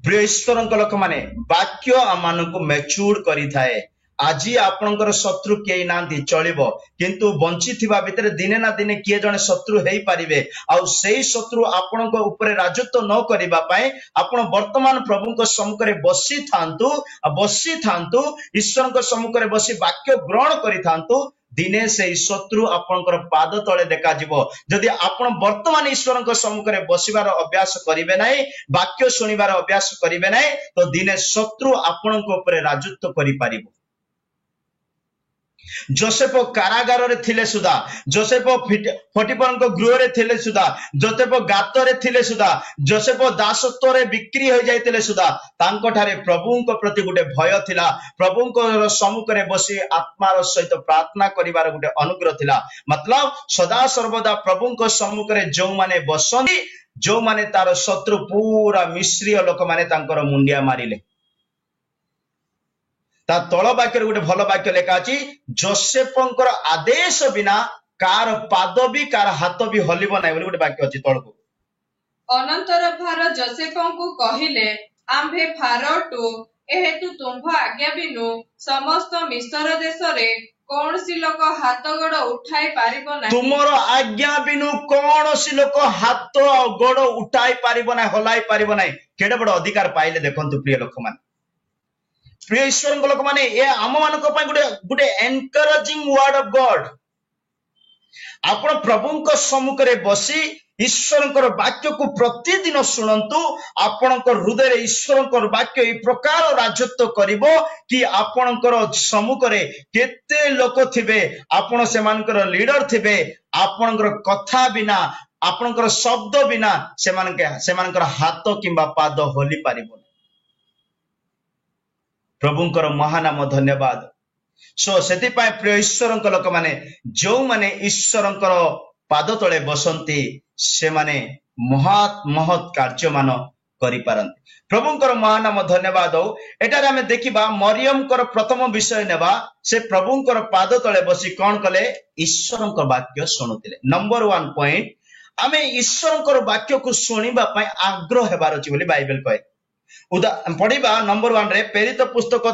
प्रिय ईश्वर लोक माने वाक्य आमानकु मैच्योर करि थाए। आजी आपनकर शत्रु केई नांती चलिबो, किंतु बंची थिबा भितरे दिने ना दिने किए जने शत्रु हेई पारिबे। आउ सेई शत्रु आपनक ऊपर राजत्व न करिबा पाए आपण वर्तमान प्रभुंक सम्मुख रे बसी थांतु ईश्वरक सम्मुख रे बसी वाक्य ग्रहण करि थांतु। दिने से शत्रु आपनकर पाद तले देखा जिवो। जदि आपण वर्तमान ईश्वरक सम्मुख रे बसिबार अभ्यास करिवे नाही, वाक्य सुनिबार अभ्यास करिवे नाही, तो दिने शत्रु आपनक ऊपर राजत्व करि पारिबो। जोसेफ कारागार रे थिले सुधा, जोसेफ फटिपरंक गृह रे थिले सुधा, जोसेफ गात रे थिले सुधा, जोसेफ दासत्व रे बिक्री हो जाइतिले सुधा तांको ठारे प्रभुंक प्रति गुटे भय थिला। प्रभुंक सम्मुख रे बसी आत्मार सहित प्रार्थना करिवार गुटे अनुग्रह थिला। मतलब सदा सर्वदा प्रभुंक सम्मुख रे जो माने बसंती, जो माने तार शत्रु पूरा मिस्रीय लोक माने तांकर मुंडिया मारिले। ता तल वाक्य गोटे भल वाक्य लेखा अछि, जोसेफंकर आदेश बिना कार पाद भी कार हाथ भी हलिब नाही बोली गोटे वाक्य अछि तळको। अनंतर फार जोसेफंकु कहिले आम्भे फारटू एहेतु तुम्भ आज्ञा बिनु समस्त मिस्र देश रे कौनसी लोक हाथ गोड़ उठाई पारिबो नाही। तुमर आज्ञा बिनु कौनसी लोक हाथ गोड़ उठाई पारिबो नाही, हलाई पारिबो नाही। केडे बड़ अधिकार पाइले देखंतु प्रिय लोक माने। प्रिय ईश्वर लोक माने ए आम मानक पय गुटे एनकरेजिंग वर्ड ऑफ गॉड। आपण प्रभुंक सम्मुख रे बसी ईश्वरंकर वाक्य को प्रतिदिन सुनंतु। आपणकर हृदय रे ईश्वरंकर वाक्य ए प्रकार राजत्व करिवो कि आपणकर सम्मुख रे केते लोक थिबे, आपण सेमानकर लीडर थिबे, आपणकर कथा बिना आपणकर शब्द बिना सेमानकर हाथ किंबा पाद हली पारिबो। प्रभुंकर महानाम धन्यवाद। सो सेति पाए प्रिय ईश्वर लोक माने जो माने ईश्वर पाद तले बसंती से माने महत महत कार्य मान करि पारंती। प्रभुंकर महानाम धन्यवाद। एटारे हमें देखिबा मरियम कर प्रथम विषय नेबा, से प्रभुंकर पाद तले बसी कोन कले? ईश्वरंकर वाक्य सुनुतिले। नंबर 1 पॉइंट, आमे ईश्वरंकर वाक्य को सुनिबा पय आग्रह हेबार अछि बोली बाइबल कहे। पढ़िबा नंबर 1 रे प्रेरित पुस्तक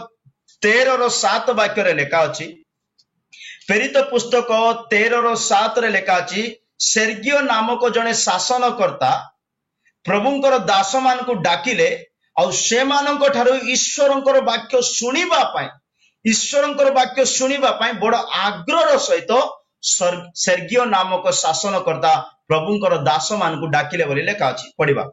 13:7 वाक्य रे लेखा अछि। प्रेरित पुस्तक 13:7 रे लेखा अछि, सेर्गियो नामक जने शासनकर्ता प्रभुंकर दास मान को डाकिले और से मानक ठारो ईश्वरंकर वाक्य सुनिबा पाए, ईश्वरंकर वाक्य सुनिबा पाए बड़ आग्रह सहित सेर्गियो नामक शासनकर्ता ପ୍ରଭୁଙ୍କର ଦାସ ମାନଙ୍କୁ ଡାକିଲେ ବୋଲି ଲେଖା ଅଛି। ପଢିବା।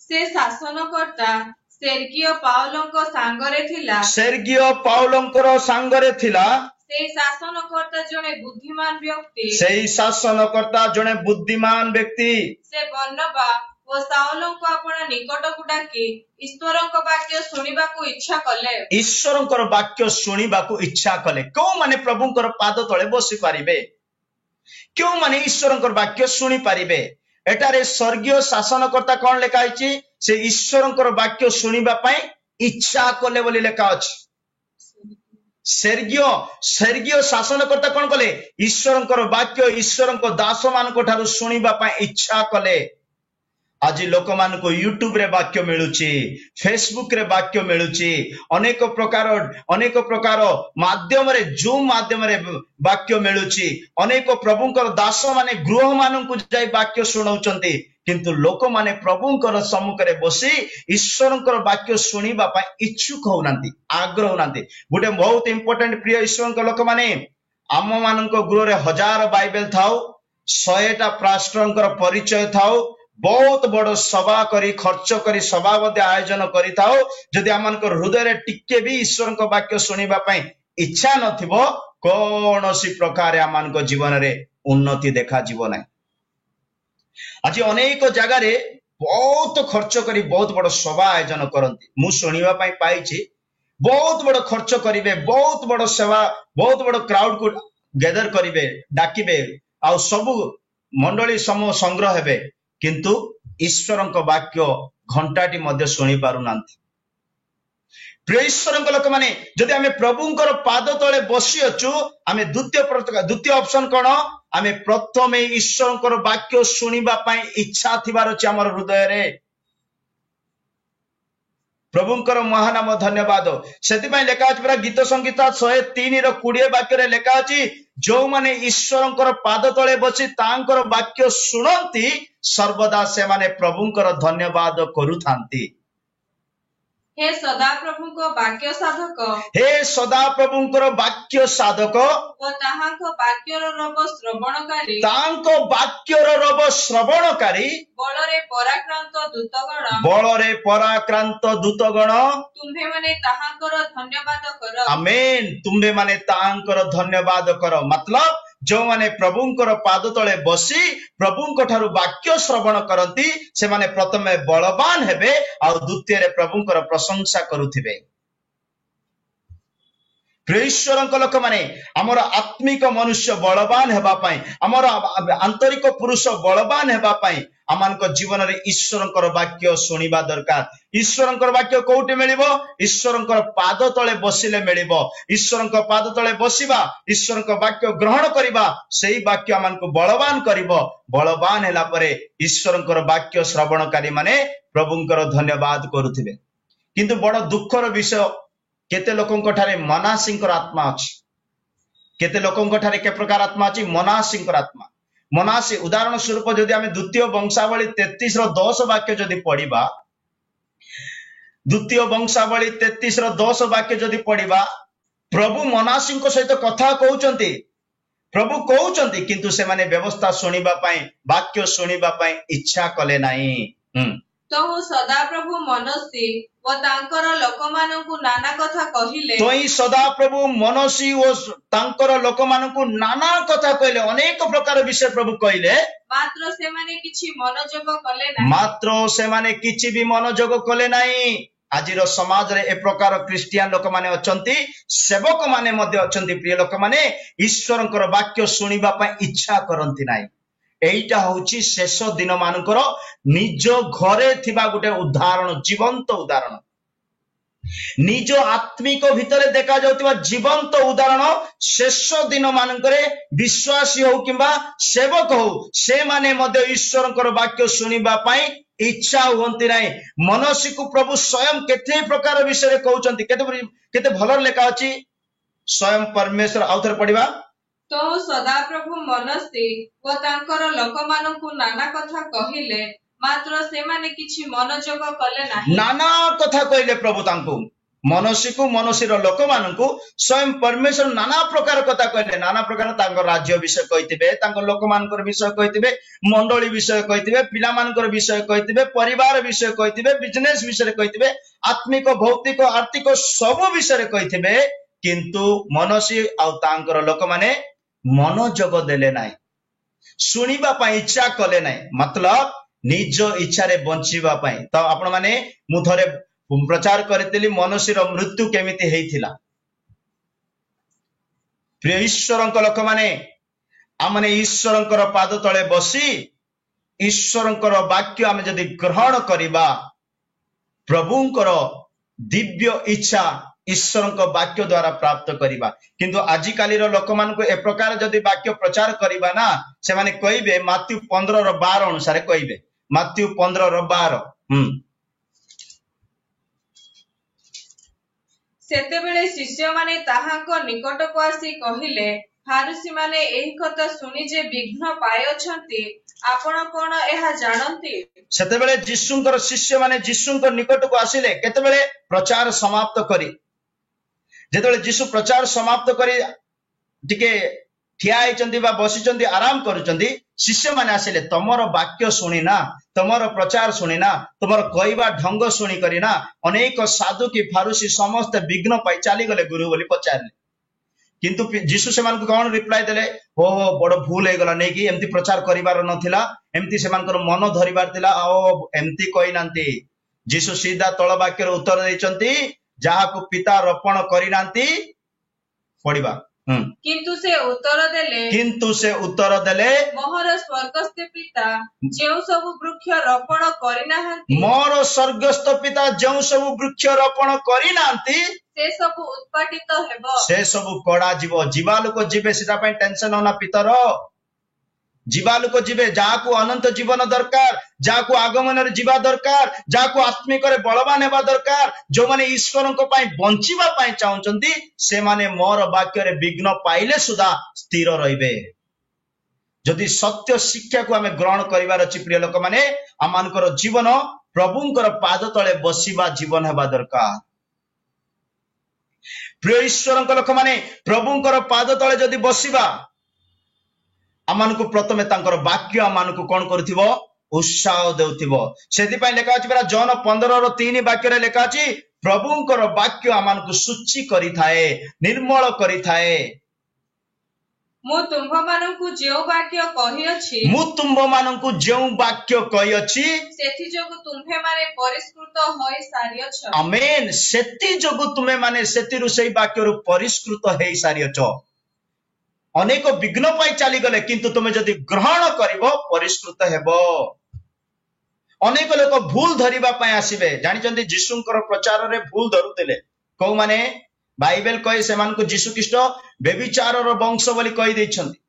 ସେ ଶାସନକର୍ତ୍ତା ସେର୍ଗିଓ ପାଉଲୋଙ୍କ ସାଙ୍ଗରେ ଥିଲା। ସେର୍ଗିଓ ପାଉଲୋଙ୍କର ସାଙ୍ଗରେ ଥିଲା। ସେଇ ଶାସନକର୍ତ୍ତା ଜଣେ ବୁଦ୍ଧିମାନ ବ୍ୟକ୍ତି। ସେଇ ଶାସନକର୍ତ୍ତା ଜଣେ ବୁଦ୍ଧିମାନ ବ୍ୟକ୍ତି। ସେ ବର୍ଣ୍ଣବା ଓ ସାଉଲଙ୍କୁ ଆପଣା ନିକଟକୁ ଡାକି ଈଶ୍ୱରଙ୍କ ବାକ୍ୟ ଶୁଣିବାକୁ ଇଚ୍ଛା କଲେ। ଈଶ୍ୱରଙ୍କର ବାକ୍ୟ ଶୁଣିବାକୁ ଇଚ୍ଛା କଲେ। କେଉଁମାନେ ପ୍ରଭୁଙ୍କର ପାଦ ତଳେ ବସି ପାରିବେ? କେଉଁମାନେ ଈଶ୍ୱରଙ୍କର ବାକ୍ୟ ଶୁଣି ପାରିବେ? ଏଠାରେ ସ୍ୱର୍ଗୀୟ ଶାସନକର୍ତ୍ତା କଣ ଲେଖା ହେଇଛି? ସେ ଈଶ୍ୱରଙ୍କର ବାକ୍ୟ ଶୁଣିବା ପାଇଁ ଇଚ୍ଛା କଲେ ବୋଲି ଲେଖା ଅଛି। ସ୍ୱର୍ଗୀୟ ଶାସନକର୍ତ୍ତା କଣ କଲେ? ଈଶ୍ୱରଙ୍କର ବାକ୍ୟ ଈଶ୍ୱରଙ୍କ ଦାସ ମାନଙ୍କ ଠାରୁ ଶୁଣିବା ପାଇଁ ଇଚ୍ଛା କଲେ। ଆଜି ଲୋକମାନଙ୍କୁ ୟୁଟ୍ୟୁବରେ ବାକ୍ୟ ମିଳୁଛି, ଫେସବୁକରେ ବାକ୍ୟ ମିଳୁଛି, ଅନେକ ପ୍ରକାର ମାଧ୍ୟମରେ ଜୁମ୍ ମାଧ୍ୟମରେ ବାକ୍ୟ ମିଳୁଛି। ଅନେକ ପ୍ରଭୁଙ୍କର ଦାସ ମାନେ ଗୃହ ମାନଙ୍କୁ ଯାଇ ବାକ୍ୟ ଶୁଣାଉଛନ୍ତି, କିନ୍ତୁ ଲୋକମାନେ ପ୍ରଭୁଙ୍କର ସମ୍ମୁଖରେ ବସି ଈଶ୍ୱରଙ୍କର ବାକ୍ୟ ଶୁଣିବା ପାଇଁ ଇଚ୍ଛୁକ ହଉନାହାନ୍ତି, ଆଗ୍ରହ ହଉନାହାନ୍ତି। ଗୋଟେ ବହୁତ ଇମ୍ପୋର୍ଟାଣ୍ଟ ପ୍ରିୟ ଈଶ୍ୱରଙ୍କ ଲୋକମାନେ, ଆମ ମାନଙ୍କ ଗୃହରେ 1000 ବାଇବେଲ ଥାଉ, 100ଟା ପାଷ୍ଟରଙ୍କର ପରିଚୟ ଥାଉ, ବହୁତ ବଡ ସଭା କରି ଖର୍ଚ୍ଚ କରି ସଭା ମଧ୍ୟ ଆୟୋଜନ କରିଥାଉ, ଯଦି ଆମମାନଙ୍କର ହୃଦୟରେ ଟିକେ ବି ଈଶ୍ୱରଙ୍କ ବାକ୍ୟ ଶୁଣିବା ପାଇଁ ଇଚ୍ଛା ନଥିବ, କୌଣସି ପ୍ରକାର ଆମମାନଙ୍କ ଜୀବନରେ ଉନ୍ନତି ଦେଖାଯିବ ନାହିଁ। ଆଜି ଅନେକ ଜାଗାରେ ବହୁତ ଖର୍ଚ୍ଚ କରି ବହୁତ ବଡ ସଭା ଆୟୋଜନ କରନ୍ତି। ମୁଁ ଶୁଣିବା ପାଇଁ ପାଇଛି, ବହୁତ ବଡ ଖର୍ଚ୍ଚ କରିବେ, ବହୁତ ବଡ ସେବା, ବହୁତ ବଡ କ୍ରାଉଡ କୁ ଗେଦର କରିବେ, ଡାକିବେ, ଆଉ ସବୁ ମଣ୍ଡଳୀ ସମୂହ ସଂଗ୍ରହ ହେବେ, କିନ୍ତୁ ଈଶ୍ୱରଙ୍କ ବାକ୍ୟ ଘଣ୍ଟାଟି ମଧ୍ୟ ଶୁଣି ପାରୁନାହାନ୍ତି। ପ୍ରିୟ ଈଶ୍ୱରଙ୍କ ଲୋକମାନେ, ଯଦି ଆମେ ପ୍ରଭୁଙ୍କର ପାଦ ତଳେ ବସି ଅଛୁ, ଆମେ ଦ୍ୱିତୀୟ ଅପସନ କଣ? ଆମେ ପ୍ରଥମେ ଈଶ୍ୱରଙ୍କର ବାକ୍ୟ ଶୁଣିବା ପାଇଁ ଇଚ୍ଛା ଥିବାର ଅଛି ଆମର ହୃଦୟରେ। ପ୍ରଭୁଙ୍କର ମହାନାମ ଧନ୍ୟବାଦ। ସେଥିପାଇଁ ଲେଖା ଅଛି ପୁରା ଗୀତ ସଂଗୀତ 103:20 ବାକ୍ୟରେ ଲେଖା ଅଛି, ଯୋଉମାନେ ଈଶ୍ୱରଙ୍କର ପାଦ ତଳେ ବସି ତାଙ୍କର ବାକ୍ୟ ଶୁଣନ୍ତି, ସର୍ବଦା ସେମାନେ ପ୍ରଭୁଙ୍କର ଧନ୍ୟବାଦ କରୁଥାନ୍ତି। ହେ ସଦାପ୍ରଭୁଙ୍କ ବାକ୍ୟ ସାଧକ, ହେ ସଦାପ୍ରଭୁଙ୍କର ବାକ୍ୟ ସାଧକ ଓ ତାହାଙ୍କ ବାକ୍ୟର ରବ ଶ୍ରବଣକାରୀ, ତାଙ୍କ ବାକ୍ୟର ରବ ଶ୍ରବଣକାରୀ, ବଳରେ ପରାକ୍ରାନ୍ତ ଦୂତଗଣ, ତୁମ୍ଭେମାନେ ତାହାଙ୍କର ଧନ୍ୟବାଦ କର। ଆମେନ୍। ତୁମ୍ଭେମାନେ ତାହାଙ୍କର ଧନ୍ୟବାଦ କର। ମତଲବ ଯୋଉମାନେ ପ୍ରଭୁଙ୍କର ପାଦ ତଳେ ବସି ପ୍ରଭୁଙ୍କ ଠାରୁ ବାକ୍ୟ ଶ୍ରବଣ କରନ୍ତି, ସେମାନେ ପ୍ରଥମେ ବଳବାନ ହେବେ, ଆଉ ଦ୍ୱିତୀୟରେ ପ୍ରଭୁଙ୍କର ପ୍ରଶଂସା କରୁଥିବେ। ଈଶ୍ୱରଙ୍କ ଲୋକମାନେ, ଆମର ଆତ୍ମିକ ମନୁଷ୍ୟ ବଳବାନ ହେବା ପାଇଁ, ଆମର ଆନ୍ତରିକ ପୁରୁଷ ବଳବାନ ହେବା ପାଇଁ ଆମମାନଙ୍କ ଜୀବନରେ ଈଶ୍ୱରଙ୍କର ବାକ୍ୟ ଶୁଣିବା ଦରକାର। ଈଶ୍ୱରଙ୍କର ବାକ୍ୟ କୋଉଠି ମିଳିବ? ଈଶ୍ୱରଙ୍କର ପାଦ ତଳେ ବସିଲେ ମିଳିବ। ଈଶ୍ୱରଙ୍କ ପାଦ ତଳେ ବସିବା, ଈଶ୍ୱରଙ୍କ ବାକ୍ୟ ଗ୍ରହଣ କରିବା, ସେଇ ବାକ୍ୟ ଆମମାନଙ୍କୁ ବଳବାନ କରିବ। ବଳବାନ ହେଲା ପରେ ଈଶ୍ୱରଙ୍କର ବାକ୍ୟ ଶ୍ରବଣକାରୀ ମାନେ ପ୍ରଭୁଙ୍କର ଧନ୍ୟବାଦ କରୁଥିବେ। କିନ୍ତୁ ବଡ ଦୁଃଖର ବିଷୟ, କେତେ ଲୋକଙ୍କ ଠାରେ ମନାସୀଙ୍କର ଆତ୍ମା ଅଛି। କେତେ ଲୋକଙ୍କ ଠାରେ କେ ପ୍ରକାର ଆତ୍ମା ଅଛି? ମନାସୀଙ୍କର ଆତ୍ମା। ମନାସୀ, ଉଦାହରଣ ସ୍ୱରୂପ ଯଦି ଆମେ ଦ୍ୱିତୀୟ ବଂଶାବଳୀ 33:10 ବାକ୍ୟ ଯଦି ପଢିବା, ଦ୍ୱିତୀୟ ବଂଶାବଳୀ 33:10 ବାକ୍ୟ ଯଦି ପଢିବା, ପ୍ରଭୁ ମନାସୀଙ୍କ ସହିତ କଥା କହୁଛନ୍ତି, ପ୍ରଭୁ କହୁଛନ୍ତି, କିନ୍ତୁ ସେମାନେ ବ୍ୟବସ୍ଥା ଶୁଣିବା ପାଇଁ, ବାକ୍ୟ ଶୁଣିବା ପାଇଁ ଇଚ୍ଛା କଲେ ନାହିଁ। ତହୁ ସଦାପ୍ରଭୁ ମନସ୍ୀ ଓ ତାଙ୍କର ଲୋକମାନଙ୍କୁ ନାନା କଥା କହିଲେ। ସଦାପ୍ରଭୁ ମନସ୍ୀ ଓ ତାଙ୍କର ଲୋକମାନଙ୍କୁ ନାନା କଥା କହିଲେ, ଅନେକ ପ୍ରକାର ବିଷୟ ପ୍ରଭୁ କହିଲେ, ମାତ୍ର ସେମାନେ କିଛି ବି ମନୋଯୋଗ କଲେ ନାହିଁ। ଆଜିର ସମାଜରେ ଏ ପ୍ରକାର ଖ୍ରୀଷ୍ଟିଆନ ଲୋକମାନେ ଅଛନ୍ତି, ସେବକ ମାନେ ମଧ୍ୟ ଅଛନ୍ତି। ପ୍ରିୟ ଲୋକମାନେ, ଈଶ୍ୱରଙ୍କର ବାକ୍ୟ ଶୁଣିବା ପାଇଁ ଇଚ୍ଛା କରନ୍ତି ନାହିଁ। এইটা হচ্ছে শেষ দিন মানଙ୍କର নিজ ঘরে থিবা গোটে উদাহରଣ, ଜୀବନ୍ତ ଉଦାହରଣ, ନିଜ ଆତ୍ମିକ ଭିତରେ ଦେଖାଯାଉଥିବା ଜୀବନ୍ତ ଉଦାହରଣ। ଶେଷ ଦିନ ମାନଙ୍କରେ ବିଶ୍ୱାସୀ ହଉ କିମ୍ବା ସେବକ ହଉ, ସେମାନେ ମଧ୍ୟ ଈଶ୍ୱରଙ୍କର ବାକ୍ୟ ଶୁଣିବା ପାଇଁ ଇଚ୍ଛା ହୁଅନ୍ତି ନାହିଁ। ମନସ୍ୀକୁ ପ୍ରଭୁ ସ୍ୱୟଂ କେତେ ପ୍ରକାର ବିଷୟରେ କହୁଛନ୍ତି, କେତେ ଭଲରେ ଲେଖା ଅଛି ସ୍ୱୟଂ ପରମେଶ୍ୱର। ଆଉ ଥରେ ପଢିବା। ତ ସଦାପ୍ରଭୁ ମନସ୍ୀ ଓ ତାଙ୍କର ଲୋକମାନଙ୍କୁ ନାନା କଥା କହିଲେ, ମାତ୍ର ସେମାନେ କିଛି ମନୋଯୋଗ କଲେ ନାହିଁ। ନାନା କଥା କହିଲେ ପ୍ରଭୁ ତାଙ୍କୁ, मनसी को मनसीर लोक मानू स्वयं परमेश्वर नाना प्रकार कथा कहले नाना प्रकार राज्य विषय कही लोक मान विषय कही मंडली विषय कही पिला मानकर विषय कही परिवार विषय कही बिजनेस विषय कही आत्मिक भौतिक आर्थिक सब विषय कही किंतु मनसी आर लोक माने मनोजग देले ना शुणा इच्छा कले ना मतलब निज इच्छा रे बंचिबा तो आपण माने मु थरे प्रचार करी मनसीर मृत्यु केमिति हेइथिला प्रिय ईश्वर लोक माने आमने ईश्वर पाद तले बसी ईश्वर वाक्य आम जदि ग्रहण करिबा प्रभुंकर दिव्य इच्छा ईश्वर वाक्य द्वारा प्राप्त करिबा किंतु आजिकाली लोक मान को ए प्रकार जदि वाक्य प्रचार करिबा ना से माने कहिबे माथ्यू 15:12 अनुसार कहिबे माथ्यू 15:12 सेतेबेले शिष्य माने ताहांको निकटको आसी कहिले फारुसी माने एही कथा सुनी जे विघ्न पायछंती आपण कोन एहा जानंती सेतेबेले यीशुंकर शिष्य माने यीशुंकर निकटको आसिले केतेबेले प्रचार समाप्त करी जेतेबेले यीशु प्रचार समाप्त करी टिके ठिया होइचंती बा बसिचंती आराम करूचंती शिष्य माने आसिले तमरो वाक्य सुनी ना तमरो प्रचार सुनी ना तमरो कहवा ढंग सुनी करी ना अनेक साधु की फारुसी समस्त विघ्न पाई चली गले गुरु बोली पचारले किंतु जीशु से कौन रिप्लाई देले हो बड़ भूल हो गला नहीं कि एमती प्रचार करिवार नथिला एमती से मन धरिबार थिला ओ एमती कहि नांती जीशु सीधा तळ वाक्य उत्तर दैचंती जहा को पिता रोपण करि नांती पढिबा किंतु से उत्तर देले मोहर स्वर्गस्थ पिता जेउ सब वृक्ष रोपण करिनाहंती मोर स्वर्गस्थ पिता जेउ सब वृक्ष रोपण करिनाहंती से सब उत्पाटित हेबो से सब कड़ा जीव जीवा लोक जीवे सेटा पय टेंशन होना पितर जीवा लोक जीवे जाको अनंत जीवन दरकार जाको आगमन रे जीवा दरकार जाको आत्मिक रे बलवान हेबा दरकार जो माने ईश्वर को पय बंचिबा पय चाहउचंती से माने मोर वाक्य रे विघ्न पाइले सुधा स्थिर रहिबे जदि सत्य शिक्षा को हमें ग्रहण करिवार अछि प्रिय लोक माने आमानकर जीवन प्रभुंकर पाद तळे बसिबा जीवन हेबा दरकार प्रिय ईश्वर लोक माने प्रभुंकर पाद तळे जदि बसिबा आमान को प्रथमे तांकर वाक्य आमान को कौन करथिबो उत्साह देउथिबो सेति पय लेखा अछि बरा जॉन 15:3 वाक्य रे लेखा अछि प्रभुंकर वाक्य आमान को सुचि करि थाए निर्मल करि थाए मु तुंभ माननकु जेउ वाक्य कहि अछि मु तुंभ माननकु जेउ वाक्य कहि अछि सेति जोगु तुंभे माने परिष्कृत होई सारियछ आमेन सेति जोगु तुमे माने सेतिरु सेई वाक्य रु परिष्कृत हेई सारियछ अनेक विघ्न पाई चली गले किंतु तुम जदि ग्रहण करिवो परिष्कृत हेबो अनेक लोक भूल धरिबा पाई आसीबे जानिचंती यीशुंकर प्रचार रे भूल धरुतिले को माने बाइबल कहे सेमान को यीशु ख्रीष्ट व्यभिचार रो वंश बोली कहि दैछंती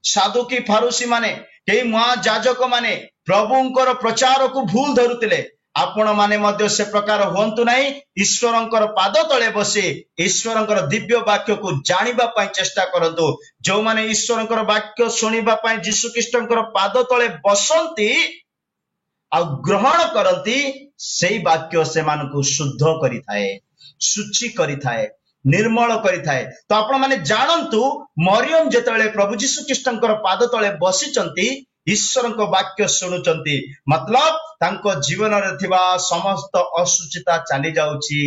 साधु की फारुसी माने केई महायाजक माने प्रभुंकर प्रचार को भूल धरुतिले आपण माने मध्य से प्रकार होंतु नाही ईश्वरंकर पाद तळे बसी ईश्वरंकर दिव्य वाक्य को जानिबा पाई चेष्टा करंतु जो माने ईश्वरंकर वाक्य सुनिबा पाई यीशु ख्रीष्टंकर पाद तळे बसंती आ ग्रहण करंती सेई वाक्य से मानकु शुद्ध करि थाए सुचि करि थाए निर्मल करि थाए तो आपण माने जानंतु मरियम जेतळे प्रभु यीशु ख्रीष्टंकर पाद तळे बसिचंती ईश्वर को वाक्य शुणुचंती मतलब तांको जीवन रे थिबा समस्त असुचिता चली जाउची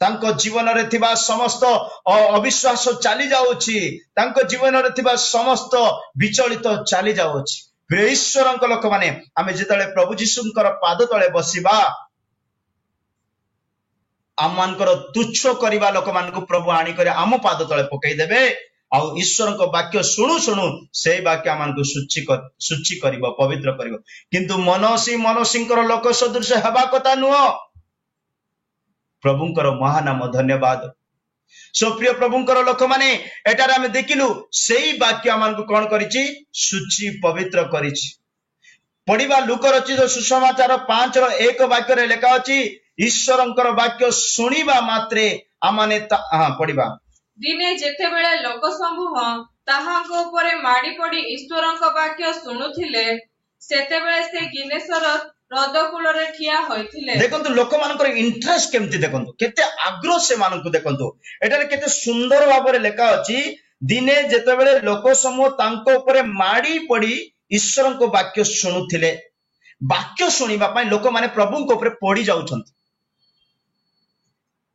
तांको जीवन रे थिबा समस्त अविश्वास चली जाउची तांको जीवन रे थिबा समस्त विचलित चली जाउची प्रिय ईश्वर को लोक माने आमे जेतळे प्रभु यीशुंकर पाद तळे बसिबा आमानकर तुच्छ करिबा लोक मान को प्रभु आनी करे आम पाद तळे पकई देबे आ ईश्वर को वाक्य शुणु शुणु से वाक्य आमान को सुचि करिवो पवित्र करिवो किंतु मनसींकर लोक सदृश हेबा कथा नुह प्रभुंकर महानाम धन्यवाद सो प्रिय प्रभुंकर लोक माने एटार आमे देखिलु सेई वाक्य आमान को कोन करिछि सुचि पवित्र करिछि पढिबा लूका रचित सुसमाचार 5:1 वाक्य रे लेखा अछि ईश्वरंकर वाक्य सुनिबा मात्रे आमाने पढिबा दिने जेतेबेले लोक समूह ताहांको उपरे माडी पड़ी ईश्वरंक वाक्य सुनुथिले सेतेबेले से गिनेसर ହ୍ରଦ କୂଳରେ ଠିଆ ହୋଇଥିଲେ। ଦେଖନ୍ତୁ ଲୋକମାନଙ୍କର ଇଣ୍ଟରେଷ୍ଟ କେମିତି ଦେଖନ୍ତୁ, କେତେ ଆଗ୍ରହ ସେମାନଙ୍କୁ ଦେଖନ୍ତୁ। ଏଠାରେ କେତେ ସୁନ୍ଦର ଭାବରେ ଲେଖା ଅଛି, ଦିନେ ଯେତେବେଳେ ଲୋକ ସମୂହ ତାଙ୍କ ଉପରେ ମାଡ଼ି ପଡି ଈଶ୍ୱରଙ୍କ ବାକ୍ୟ ଶୁଣୁଥିଲେ। ବାକ୍ୟ ଶୁଣିବା ପାଇଁ ଲୋକମାନେ ପ୍ରଭୁଙ୍କ ଉପରେ ପଡି ଯାଉଛନ୍ତି।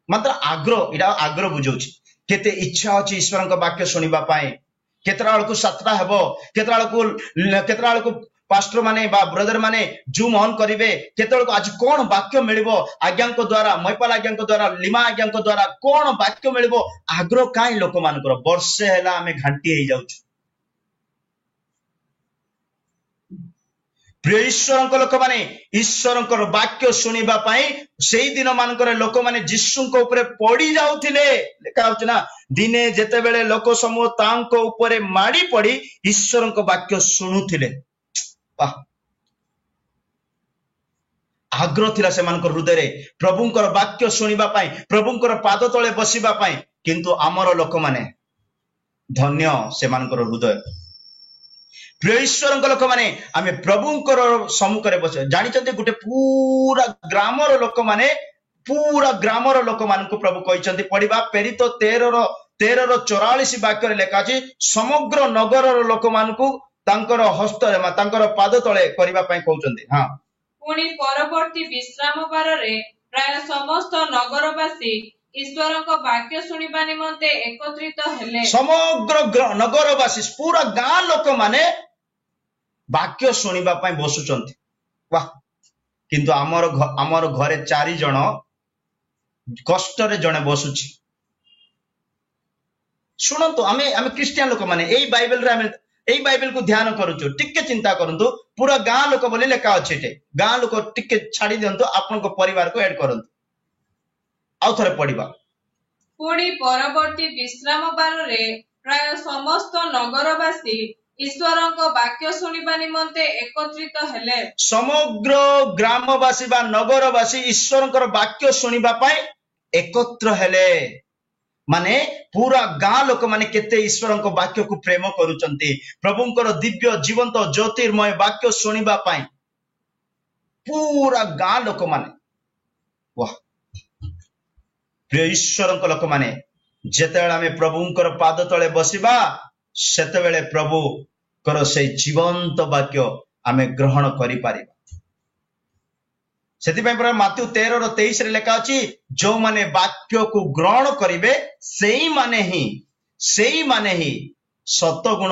ମାତ୍ର ଆଗ୍ରହ, ଏଇଟା ଆଗ୍ରହ ବୁଝାଉଛି। କେତେ ଇଚ୍ଛା ଅଛି ଈଶ୍ୱରଙ୍କ ବାକ୍ୟ ଶୁଣିବା ପାଇଁ। କେତେଟା ବେଳକୁ 7ଟା ହେବ, କେତେଟା ବେଳକୁ ପାଷ୍ଟର ମାନେ ବା ବ୍ରଦର ମାନେ ଜୁମ୍ ଅନ୍ କରିବେ, କେତେବେଳକୁ ଆଜି କଣ ବାକ୍ୟ ମିଳିବ ଆଜ୍ଞାଙ୍କ ଦ୍ଵାରା, ମୈପାଲ ଆଜ୍ଞାଙ୍କ ଦ୍ଵାରା, ଲିମା ଆଜ୍ଞାଙ୍କ ଦ୍ଵାରା କଣ ବାକ୍ୟ ମିଳିବ। ଆଗ୍ରହ କାହିଁ ଲୋକମାନଙ୍କର। ବର୍ଷେ ହେଲା ଆମେ ଘାଣ୍ଟି ହେଇଯାଉଛୁ। ପ୍ରିୟ ଈଶ୍ୱରଙ୍କ ଲୋକମାନେ, ଈଶ୍ୱରଙ୍କର ବାକ୍ୟ ଶୁଣିବା ପାଇଁ ସେଇ ଦିନ ମାନଙ୍କରେ ଲୋକମାନେ ଯୀଶୁଙ୍କ ଉପରେ ପଡି ଯାଉଥିଲେ। ଲେଖା ହଉଛି ନା, ଦିନେ ଯେତେବେଳେ ଲୋକ ସମୂହ ତାଙ୍କ ଉପରେ ମାଡ଼ି ପଡି ଈଶ୍ୱରଙ୍କ ବାକ୍ୟ ଶୁଣୁଥିଲେ। ଆଗ୍ରହ ଥିଲା ସେମାନଙ୍କ ହୃଦୟରେ ପ୍ରଭୁଙ୍କର ବାକ୍ୟ ଶୁଣିବା ପାଇଁ, ପ୍ରଭୁଙ୍କର ପାଦ ତଳେ ବସିବା ପାଇଁ। କିନ୍ତୁ ଆମର ଲୋକମାନେ, ଧନ୍ୟ ସେମାନଙ୍କର ହୃଦୟ। ପ୍ରିୟ ଈଶ୍ୱରଙ୍କ ଲୋକମାନେ, ଆମେ ପ୍ରଭୁଙ୍କର ସମ୍ମୁଖରେ ବସ। ଜାଣିଛନ୍ତି, ଗୋଟେ ପୁରା ଗ୍ରାମର ଲୋକମାନଙ୍କୁ ପ୍ରଭୁ କହିଛନ୍ତି ପଢିବା, ପ୍ରେରିତ 13:44 ବାକ୍ୟରେ ଲେଖା ଅଛି, ସମଗ୍ର ନଗରର ଲୋକମାନଙ୍କୁ ତାଙ୍କର ହସ୍ତରେ ତାଙ୍କର ପାଦ ତଳେ କରିବା ପାଇଁ କହୁଛନ୍ତି। ହଁ, ପୁଣି ପରବର୍ତ୍ତୀ ବିଶ୍ରାମ ବାରରେ ପ୍ରାୟ ସମସ୍ତ ନଗରବାସୀ ଈଶ୍ୱରଙ୍କ ବାକ୍ୟ ଶୁଣିବା ନିମନ୍ତେ ଏକତ୍ରିତ ହେଲେ। ସମଗ୍ର ନଗରବାସୀ, ପୁରା ଗାଁ ଲୋକମାନେ ବାକ୍ୟ ଶୁଣିବା ପାଇଁ ବସୁଛନ୍ତି। ବାଃ! କିନ୍ତୁ ଆମର ଘରେ 4 ଜଣ, କଷ୍ଟରେ ଜଣେ ବସୁଛି। ଶୁଣନ୍ତୁ, ଆମେ ଖ୍ରୀଷ୍ଟିଆନ ଲୋକମାନେ ଏଇ ବାଇବେଲକୁ ଧ୍ୟାନ କରୁଛୁ। ଟିକେ ଚିନ୍ତା କରନ୍ତୁ, ପୁରା ଗାଁ ଲୋକ ବୋଲି ଲେଖା ଅଛି ଏଠି। ଗାଁ ଲୋକ ଟିକେ ଛାଡି ଦିଅନ୍ତୁ, ଆପଣଙ୍କ ପରିବାରକୁ ଏଡ୍ କରନ୍ତୁ। ଆଉ ଥରେ ପଢିବା। ପୁଣି ପରବର୍ତ୍ତୀ ବିଶ୍ରାମ ବାରରେ ପ୍ରାୟ ସମସ୍ତ ନଗରବାସୀ ଈଶ୍ୱରଙ୍କ ବାକ୍ୟ ଶୁଣିବା ନିମନ୍ତେ ଏକତ୍ରିତ ହେଲେ। ସମଗ୍ର ଗ୍ରାମବାସୀ ବା ନଗରବାସୀ ଈଶ୍ୱରଙ୍କର ବାକ୍ୟ ଶୁଣିବା ପାଇଁ ଏକତ୍ର ହେଲେ। ମାନେ ପୁରା ଗାଁ ଲୋକମାନେ କେତେ ଈଶ୍ୱରଙ୍କ ବାକ୍ୟକୁ ପ୍ରେମ କରୁଛନ୍ତି, ପ୍ରଭୁଙ୍କର ଦିବ୍ୟ ଜୀବନ୍ତ ଜ୍ୟୋତିର୍ମୟ ବାକ୍ୟ ଶୁଣିବା ପାଇଁ ପୁରା ଗାଁ ଲୋକମାନେ। ପ୍ରିୟ ଈଶ୍ୱରଙ୍କ ଲୋକମାନେ, ଯେତେବେଳେ ଆମେ ପ୍ରଭୁଙ୍କର ପାଦ ତଳେ ବସିବା, ସେତେବେଳେ ପ୍ରଭୁଙ୍କର ସେଇ ଜୀବନ୍ତ ବାକ୍ୟ ଆମେ ଗ୍ରହଣ କରିପାରିବା। ସେଥିପାଇଁ ପରା ମାଥ୍ୟୁ 13:23 ଲେଖା ଅଛି, ଯୋଉମାନେ ବାକ୍ୟକୁ ଗ୍ରହଣ କରିବେ ସେଇମାନେ ହିଁ ଶତଗୁଣ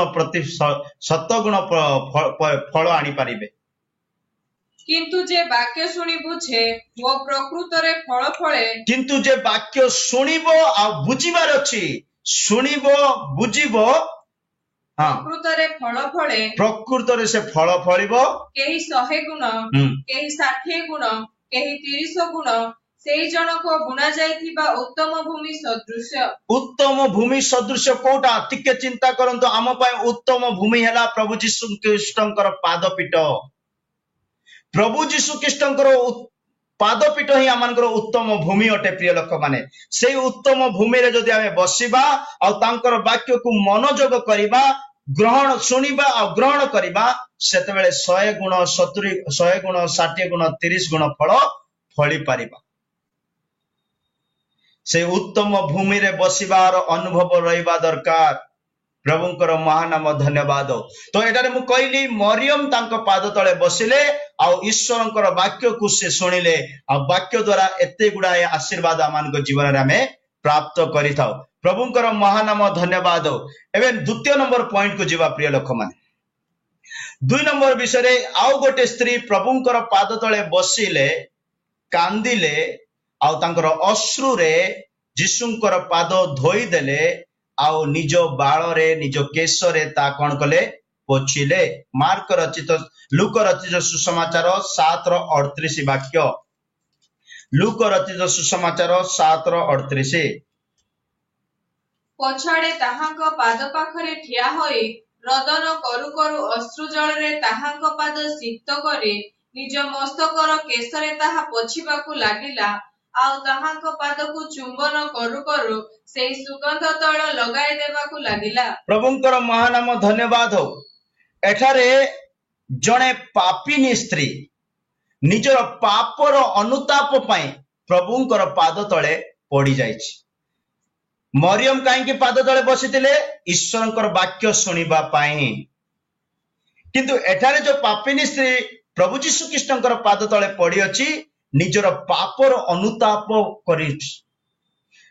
ଫଳ ଆଣିପାରିବେ। କିନ୍ତୁ ଯେ ବାକ୍ୟ ଶୁଣି ବୁଝେ ଓ ପ୍ରକୃତରେ ଫଳ ଫଳେ। କିନ୍ତୁ ଯେ ବାକ୍ୟ ଶୁଣିବ ଆଉ ବୁଝିବାର ଅଛି, ଶୁଣିବ ବୁଝିବ, ପ୍ରକୃତରେ ଫଳ ଫଳେ, ପ୍ରକୃତରେ ସେ ଫଳ ଫଳିବ। କେହି 100 ଗୁଣ, କେହି 60 ଗୁଣ, କେହି 30 ଗୁଣ, ସେଇ ଜଣକ ବୁଣା ଯାଇଥିବା ଉତ୍ତମ ଭୂମି ସଦୃଶ। ଉତ୍ତମ ଭୂମି ସଦୃଶ କୋଉଟା? ଟିକେ ଚିନ୍ତା କରନ୍ତୁ। ଆମ ପାଇଁ ଉତ୍ତମ ଭୂମି ହେଲା ପ୍ରଭୁ ଯୀଶୁ ଖ୍ରୀଷ୍ଟଙ୍କର ପାଦପୀଠ। ପ୍ରଭୁ ଯୀଶୁ ଖ୍ରୀଷ୍ଟଙ୍କର ପାଦପୀଠ ହିଁ ଆମମାନଙ୍କର ଉତ୍ତମ ଭୂମି ଅଟେ। ପ୍ରିୟ ଲୋକମାନେ, ସେଇ ଉତ୍ତମ ଭୂମିରେ ଯଦି ଆମେ ବସିବା ଆଉ ତାଙ୍କର ବାକ୍ୟକୁ ମନୋଯୋଗ କରିବା, ଶୁଣିବା ଆଉ ଗ୍ରହଣ କରିବା, ସେତେବେଳେ 100 ଗୁଣ 70 100 ଗୁଣ 60 ଗୁଣ 30 ଗୁଣ ଫଳ ଫଳି ପାରିବା। ସେ ଉତ୍ତମ ଭୂମିରେ ବସିବାର ଅନୁଭବ ରହିବା ଦରକାର। ପ୍ରଭୁଙ୍କର ମହାନାମ ଧନ୍ୟବାଦ। ତ ଏଠାରେ ମୁଁ କହିଲି, ମରିୟମ ତାଙ୍କ ପାଦ ତଳେ ବସିଲେ ଆଉ ଈଶ୍ୱରଙ୍କର ବାକ୍ୟକୁ ସେ ଶୁଣିଲେ, ଆଉ ବାକ୍ୟ ଦ୍ଵାରା ଏତେ ଗୁଡାଏ ଆଶୀର୍ବାଦ ଆମମାନଙ୍କ ଜୀବନରେ ଆମେ ପ୍ରାପ୍ତ କରିଥାଉ। ପ୍ରଭୁଙ୍କର ମହାନାମ ଧନ୍ୟବାଦ। ଏବେ 2 ନମ୍ବର ପଏଣ୍ଟକୁ ଯିବା। ପ୍ରିୟ ଲୋକମାନେ, 2 ନମ୍ବର ବିଷୟରେ, ଆଉ ଗୋଟେ ସ୍ତ୍ରୀ ପ୍ରଭୁଙ୍କର ପାଦ ତଳେ ବସିଲେ, କାନ୍ଦିଲେ ଆଉ ତାଙ୍କର ଅଶ୍ରୁରେ ଯୀଶୁଙ୍କର ପାଦ ଧୋଇଦେଲେ ଆଉ ନିଜ ବାଳରେ ନିଜ କେଶରେ ତା କଣ କଲେ? ପୋଛିଲେ। ଲୁକ ରଚିତ ସୁସମାଚାର 7:38 ବାକ୍ୟ। ଲୁକ ରଚିତ ସୁସମାଚାର 7:38। ପଛଆଡେ ତାହାଙ୍କ ପାଦ ପାଖରେ ଠିଆ ହୋଇ ରୋଦନ କରୁ କରୁ ଅଶ୍ରୁ ଜଳରେ ତାହାଙ୍କ ପାଦ ସିକ୍ତ କରି ନିଜ ମସ୍ତକର କେଶରେ ତାହା ପୋଛିବାକୁ ଲାଗିଲା, ଆଉ ତାହାଙ୍କ ପାଦକୁ ଚୁମ୍ବନ କରୁ କରୁ ସେଇ ସୁଗନ୍ଧ ତୈଳ ଲଗାଇ ଦେବାକୁ ଲାଗିଲା। ପ୍ରଭୁଙ୍କର ମହାନାମ ଧନ୍ୟବାଦ ହଉ। ଏଠାରେ ଜଣେ ପାପିନୀ ସ୍ତ୍ରୀ, ନିଜର ପାପର ଅନୁତାପ ପାଇଁ ପ୍ରଭୁଙ୍କର ପାଦ ତଳେ ପଡି ଯାଇଛି। ମରିୟମ କାହିଁକି ପାଦ ତଳେ ବସିଥିଲେ? ଈଶ୍ୱରଙ୍କର ବାକ୍ୟ ଶୁଣିବା ପାଇଁ। କିନ୍ତୁ ଏଠାରେ ଯୋଉ ପାପିନୀ ସ୍ତ୍ରୀ ପ୍ରଭୁ ଯୀଶୁ ଖ୍ରୀଷ୍ଟଙ୍କର ପାଦ ତଳେ ପଡିଅଛି, ନିଜର ପାପର ଅନୁତାପ କରିଛି।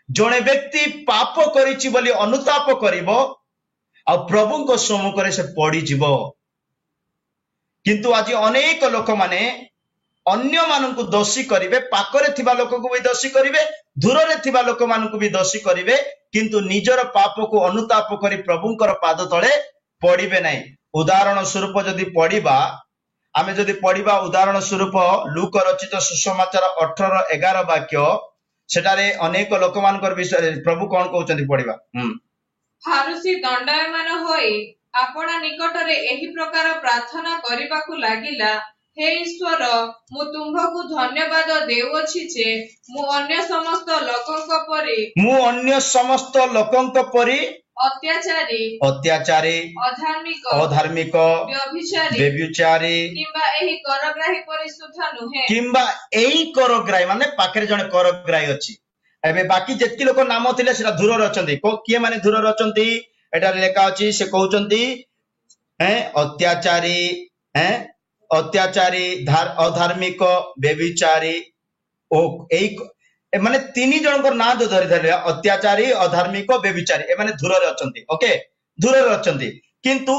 ଜଣେ ବ୍ୟକ୍ତି ପାପ କରିଛି ବୋଲି ଅନୁତାପ କରିବ, ଆଉ ପ୍ରଭୁଙ୍କ ସମ୍ମୁଖରେ ସେ ପଡିଯିବ। କିନ୍ତୁ ଆଜି ଅନେକ ଲୋକମାନେ ଅନ୍ୟମାନଙ୍କୁ ଦୋଷୀ କରିବେ, ପାଖରେ ଥିବା ଲୋକକୁ ବି ଦୋଷୀ କରିବେ, ଦୂରରେ ଥିବା ଲୋକମାନଙ୍କୁ ବି ଦୋଷୀ କରିବେ, କିନ୍ତୁ ନିଜର ପାପକୁ ଅନୁତାପ କରି ପ୍ରଭୁଙ୍କର ପାଦ ତଳେ ପଡିବେ ନାହିଁ। ଉଦାହରଣ ସ୍ୱରୂପ ଯଦି ପଢିବା, ଆମେ ଯଦି ପଢିବା ଉଦାହରଣ ସ୍ୱରୂପ ଲୁକ ରଚିତ ସୁସମାଚାର 18:11 ବାକ୍ୟ, ସେଠାରେ ଅନେକ ଲୋକମାନଙ୍କର ବିଷୟରେ ପ୍ରଭୁ କଣ କହୁଛନ୍ତି ପଢିବା। ଫାରୁସୀ ଦଣ୍ଡାୟମାନ ହୋଇ ଆପଣା ନିକଟରେ ଏହି ପ୍ରକାର ପ୍ରାର୍ଥନା କରିବାକୁ ଲାଗିଲା, ହେ ଈଶ୍ୱର, ମୁଁ ତୁମ୍ଭକୁ ଧନ୍ୟବାଦ ଦେଉଅଛି ଯେ ମୁଁ ଅନ୍ୟ ସମସ୍ତ ଲୋକଙ୍କ ପରି ଅତ୍ୟାଚାରୀ, ଅଧାର୍ମିକ, ବ୍ୟଭିଚାରୀ କିମ୍ବା ଏହି କରଗ୍ରାହୀ ମାନେ ପାଖରେ ଜଣେ କରଗ୍ରାହୀ ଅଛି। ଏବେ ବାକି ଯେତିକି ଲୋକ ନାମ ଥିଲେ ସେଟା ଦୂରରେ ଅଛନ୍ତି। କିଏ ମାନେ ଦୂରରେ ଅଛନ୍ତି? ଏଠାରେ ଲେଖା ଅଛି, ସେ କହୁଛନ୍ତି ଅତ୍ୟାଚାରୀ, ଅଧାର୍ମିକ, ବ୍ୟଭିଚାରୀ ଓ ଏଇ ମାନେ ତିନି ଜଣଙ୍କର ନାଁ ଯୋଉ ଧରିଥିଲେ, ଅତ୍ୟାଚାରୀ, ଅଧାର୍ମିକ, ବ୍ୟଭିଚାରୀ, ଏମାନେ ଦୂରରେ ଅଛନ୍ତି। ଓକେ, ଦୂରରେ ଅଛନ୍ତି। କିନ୍ତୁ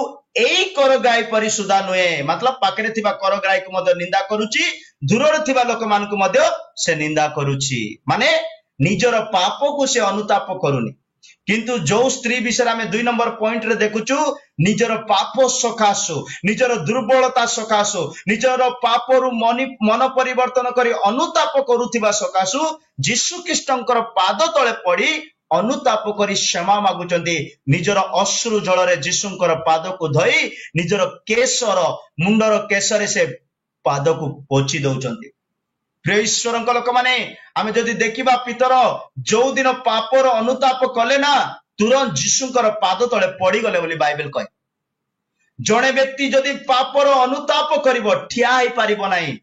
ଏଇ କରଗ୍ରାହୀ ପରି ସୁଧା ନୁହେଁ, ମତଲବ ପାଖରେ ଥିବା କରଗ୍ରାହୀକୁ ମଧ୍ୟ ନିନ୍ଦା କରୁଛି, ଦୂରରେ ଥିବା ଲୋକମାନଙ୍କୁ ମଧ୍ୟ ସେ ନିନ୍ଦା କରୁଛି। ମାନେ ନିଜର ପାପକୁ ସେ ଅନୁତାପ କରୁନି। କିନ୍ତୁ ଯୋଉ ସ୍ତ୍ରୀ ବିଷୟରେ ଆମେ 2 ନମ୍ବର ପଏଣ୍ଟରେ ଦେଖୁଛୁ, ନିଜର ପାପ ସକାଶୁ, ନିଜର ଦୁର୍ବଳତା ସକାଶୁ, ନିଜର ପାପରୁ ମନ ପରିବର୍ତ୍ତନ କରି ଅନୁତାପ କରୁଥିବା ସକାଶୁ ଯୀଶୁ ଖ୍ରୀଷ୍ଟଙ୍କର ପାଦ ତଳେ ପଡି ଅନୁତାପ କରି କ୍ଷମା ମାଗୁଛନ୍ତି। ନିଜର ଅଶ୍ରୁ ଜଳରେ ଯୀଶୁଙ୍କର ପାଦକୁ ଧୋଇ ନିଜର ମୁଣ୍ଡର କେଶରେ ସେ ପାଦକୁ ପୋଛି ଦଉଛନ୍ତି। ପ୍ରିୟ ଈଶ୍ୱରଙ୍କ ଲୋକମାନେ, ଆମେ ଯଦି ଦେଖିବା, ପିତର ଯୋଉ ଦିନ ପାପର ଅନୁତାପ କଲେ ନା, ତୁରନ୍ତ ଯୀଶୁଙ୍କର ପାଦ ତଳେ ପଡିଗଲେ ବୋଲି ବାଇବେଲ କହେ। ଜଣେ ବ୍ୟକ୍ତି ଯଦି ପାପର ଅନୁତାପ କରିବ, ଠିଆ ହେଇପାରିବ ନାହିଁ,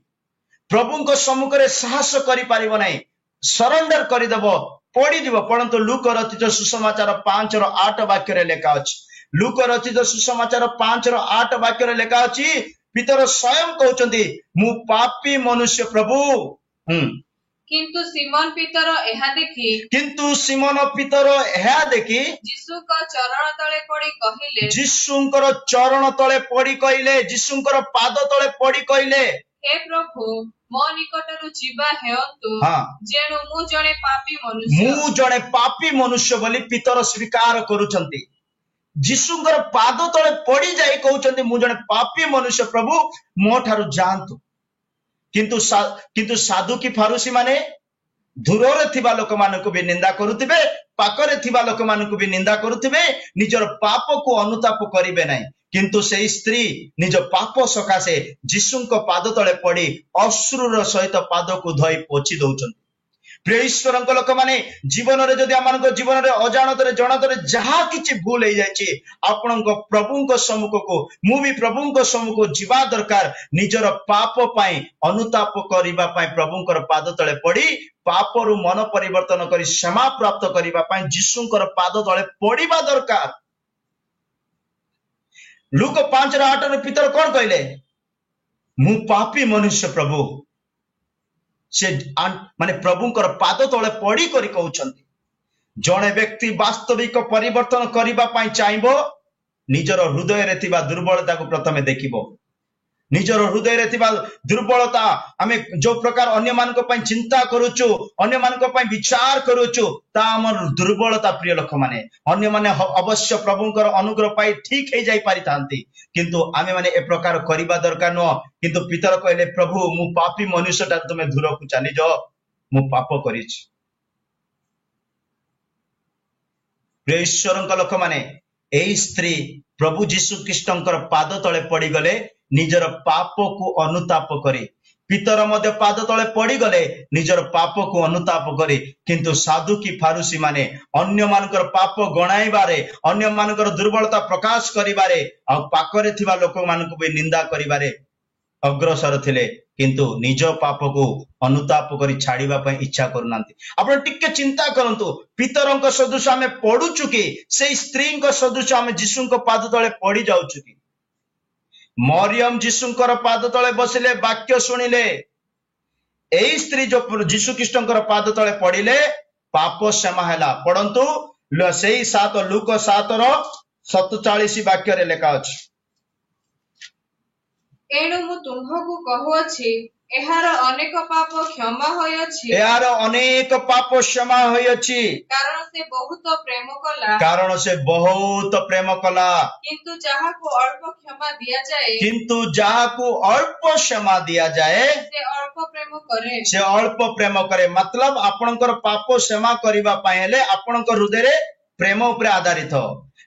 ପ୍ରଭୁଙ୍କ ସମ୍ମୁଖରେ ସାହସ କରିପାରିବ ନାହିଁ, ସରେଣ୍ଡର କରିଦେବ, ପଡିଯିବ। ପରନ୍ତୁ ଲୁକ ରଚିତ ସୁସମାଚାର 5:8 ବାକ୍ୟରେ ଲେଖା ଅଛି। ଲୁକ ରଚିତ ସୁସମାଚାର 5:8 ବାକ୍ୟରେ ଲେଖା ଅଛି, ପିତର ସ୍ୱୟଂ କହୁଛନ୍ତି, ମୁଁ ପାପୀ ମନୁଷ୍ୟ ପ୍ରଭୁ। କିନ୍ତୁ ସିମୋନ ପିତର ଏହା ଦେଖି ଯୀଶୁଙ୍କର ଚରଣ ତଳେ ପଡି ଯୀଶୁଙ୍କର ପାଦ ତଳେ ପଡି କହିଲେ, ହେ ପ୍ରଭୁ, ମୋ ନିକଟରୁ ଯିବା ହେଉନ୍ତୁ, ଯେଣୁ ମୁଁ ଜଣେ ପାପୀ ମନୁଷ୍ୟ ବୋଲି ପିତର ସ୍ୱୀକାର କରୁଛନ୍ତି। ଯୀଶୁଙ୍କର ପାଦ ତଳେ ପଡି ଯାଇ କହୁଛନ୍ତି, ମୁଁ ଜଣେ ପାପୀ ମନୁଷ୍ୟ ପ୍ରଭୁ, ମୋ ଠାରୁ ଯାଆନ୍ତୁ। କିନ୍ତୁ ସାଧୁ କି ଫାରୁସୀ ମାନେ ଦୂରରେ ଥିବା ଲୋକମାନଙ୍କୁ ବି ନିନ୍ଦା କରୁଥିବେ, ପାଖରେ ଥିବା ଲୋକମାନଙ୍କୁ ବି ନିନ୍ଦା କରୁଥିବେ, ନିଜର ପାପକୁ ଅନୁତାପ କରିବେ ନାହିଁ। କିନ୍ତୁ ସେଇ ସ୍ତ୍ରୀ ନିଜ ପାପ ସକାଶେ ଯୀଶୁଙ୍କ ପାଦ ତଳେ ପଡି ଅଶ୍ରୁର ସହିତ ପାଦକୁ ଧୋଇ ପୋଛି ଦଉଛନ୍ତି। ପ୍ରିୟ ଈଶ୍ୱରଙ୍କ ଲୋକମାନେ, ଜୀବନରେ ଯଦି ଆମମାନଙ୍କ ଜୀବନରେ ଅଜାଣତରେ ଜଣାତରେ ଯାହା କିଛି ଭୁଲ ହେଇଯାଇଛି, ଆପଣଙ୍କ ପ୍ରଭୁଙ୍କ ସମ୍ମୁଖକୁ, ମୁଁ ବି ପ୍ରଭୁଙ୍କ ସମ୍ମୁଖକୁ ଯିବା ଦରକାର। ନିଜର ପାପ ପାଇଁ ଅନୁତାପ କରିବା ପାଇଁ ପ୍ରଭୁଙ୍କର ପାଦ ତଳେ ପଡି ପାପରୁ ମନ ପରିବର୍ତ୍ତନ କରି କ୍ଷମା ପ୍ରାପ୍ତ କରିବା ପାଇଁ ଯୀଶୁଙ୍କର ପାଦ ତଳେ ପଡିବା ଦରକାର। ଲୁକ 5:8 ପିତର କଣ କହିଲେ? ମୁଁ ପାପୀ ମନୁଷ୍ୟ ପ୍ରଭୁ। ସେ ମାନେ ପ୍ରଭୁଙ୍କର ପାଦ ତଳେ ପଡି କରି କହୁଛନ୍ତି। ଜଣେ ବ୍ୟକ୍ତି ବାସ୍ତବିକ ପରିବର୍ତ୍ତନ କରିବା ପାଇଁ ଚାହିଁବ, ନିଜର ହୃଦୟରେ ଥିବା ଦୁର୍ବଳତାକୁ ପ୍ରଥମେ ଦେଖିବ। ନିଜର ହୃଦୟରେ ଥିବା ଦୁର୍ବଳତା, ଆମେ ଯୋଉ ପ୍ରକାର ଅନ୍ୟମାନଙ୍କ ପାଇଁ ଚିନ୍ତା କରୁଛୁ, ଅନ୍ୟମାନଙ୍କ ପାଇଁ ବିଚାର କରୁଛୁ, ତା ଆମର ଦୁର୍ବଳତା। ପ୍ରିୟ ଲୋକମାନେ, ଅନ୍ୟମାନେ ଅବଶ୍ୟ ପ୍ରଭୁଙ୍କର ଅନୁଗ୍ରହ ପାଇ ଠିକ ହେଇଯାଇ ପାରିଥାନ୍ତି, କିନ୍ତୁ ଆମେ ମାନେ ଏ ପ୍ରକାର କରିବା ଦରକାର ନୁହଁ। କିନ୍ତୁ ପିତର କହିଲେ, ପ୍ରଭୁ, ମୁଁ ପାପୀ ମନୁଷ୍ୟଟା, ତୁମେ ଦୂରକୁ ଚାଲିଯାଅ, ମୁଁ ପାପ କରିଛି। ପ୍ରିୟ ଈଶ୍ୱରଙ୍କ ଲୋକମାନେ, ଏଇ ସ୍ତ୍ରୀ ପ୍ରଭୁ ଯୀଶୁ ଖ୍ରୀଷ୍ଟଙ୍କର ପାଦ ତଳେ ପଡିଗଲେ ନିଜର ପାପକୁ ଅନୁତାପ କରି। ପିତର ମଧ୍ୟ ପାଦ ତଳେ ପଡିଗଲେ ନିଜର ପାପକୁ ଅନୁତାପ କରି। କିନ୍ତୁ ସାଧୁ କି ଫାରୁସୀ ମାନେ ଅନ୍ୟମାନଙ୍କର ପାପ ଗଣାଇବାରେ, ଅନ୍ୟମାନଙ୍କର ଦୁର୍ବଳତା ପ୍ରକାଶ କରିବାରେ, ଆଉ ପାଖରେ ଥିବା ଲୋକମାନଙ୍କୁ ବି ନିନ୍ଦା କରିବାରେ अग्रसर थिले किंतु निज पाप को अनुताप करी छाड़िबा पई इच्छा करूनांती। आपण टिके चिंता करंतु पितरंक सदृश आमे पडुचु कि से स्त्रींक सदृश आमे जीशुंक पाद तळे पड़ी जाउचु कि? मरियम जीशुंकर पाद तळे बसिले वाक्य शुणिले, एई स्त्री जो जीशु ख्रीष्टंकर पाद तळे पड़िले पाप क्षमा हैला। पढ़ंतु सेई 7 लूक 7:47 वाक्य रे लेखा अछि, एणु मु तुम्हकु कहूअछि एहार अनेक पाप क्षमा होयछि, यार अनेक पाप क्षमा होयछि, कारण से बहुत प्रेम कला, कारण से बहुत प्रेम कला। किंतु जाहाकु अल्प क्षमा दिया जाए, किंतु जाहाकु अल्प क्षमा दिया जाए से अल्प प्रेम करे। से अल्प प्रेम करे। मतलब आपणकर पाप क्षमा करिबा पई हेले आपणकर हृदय रे प्रेम उपरे आधारित।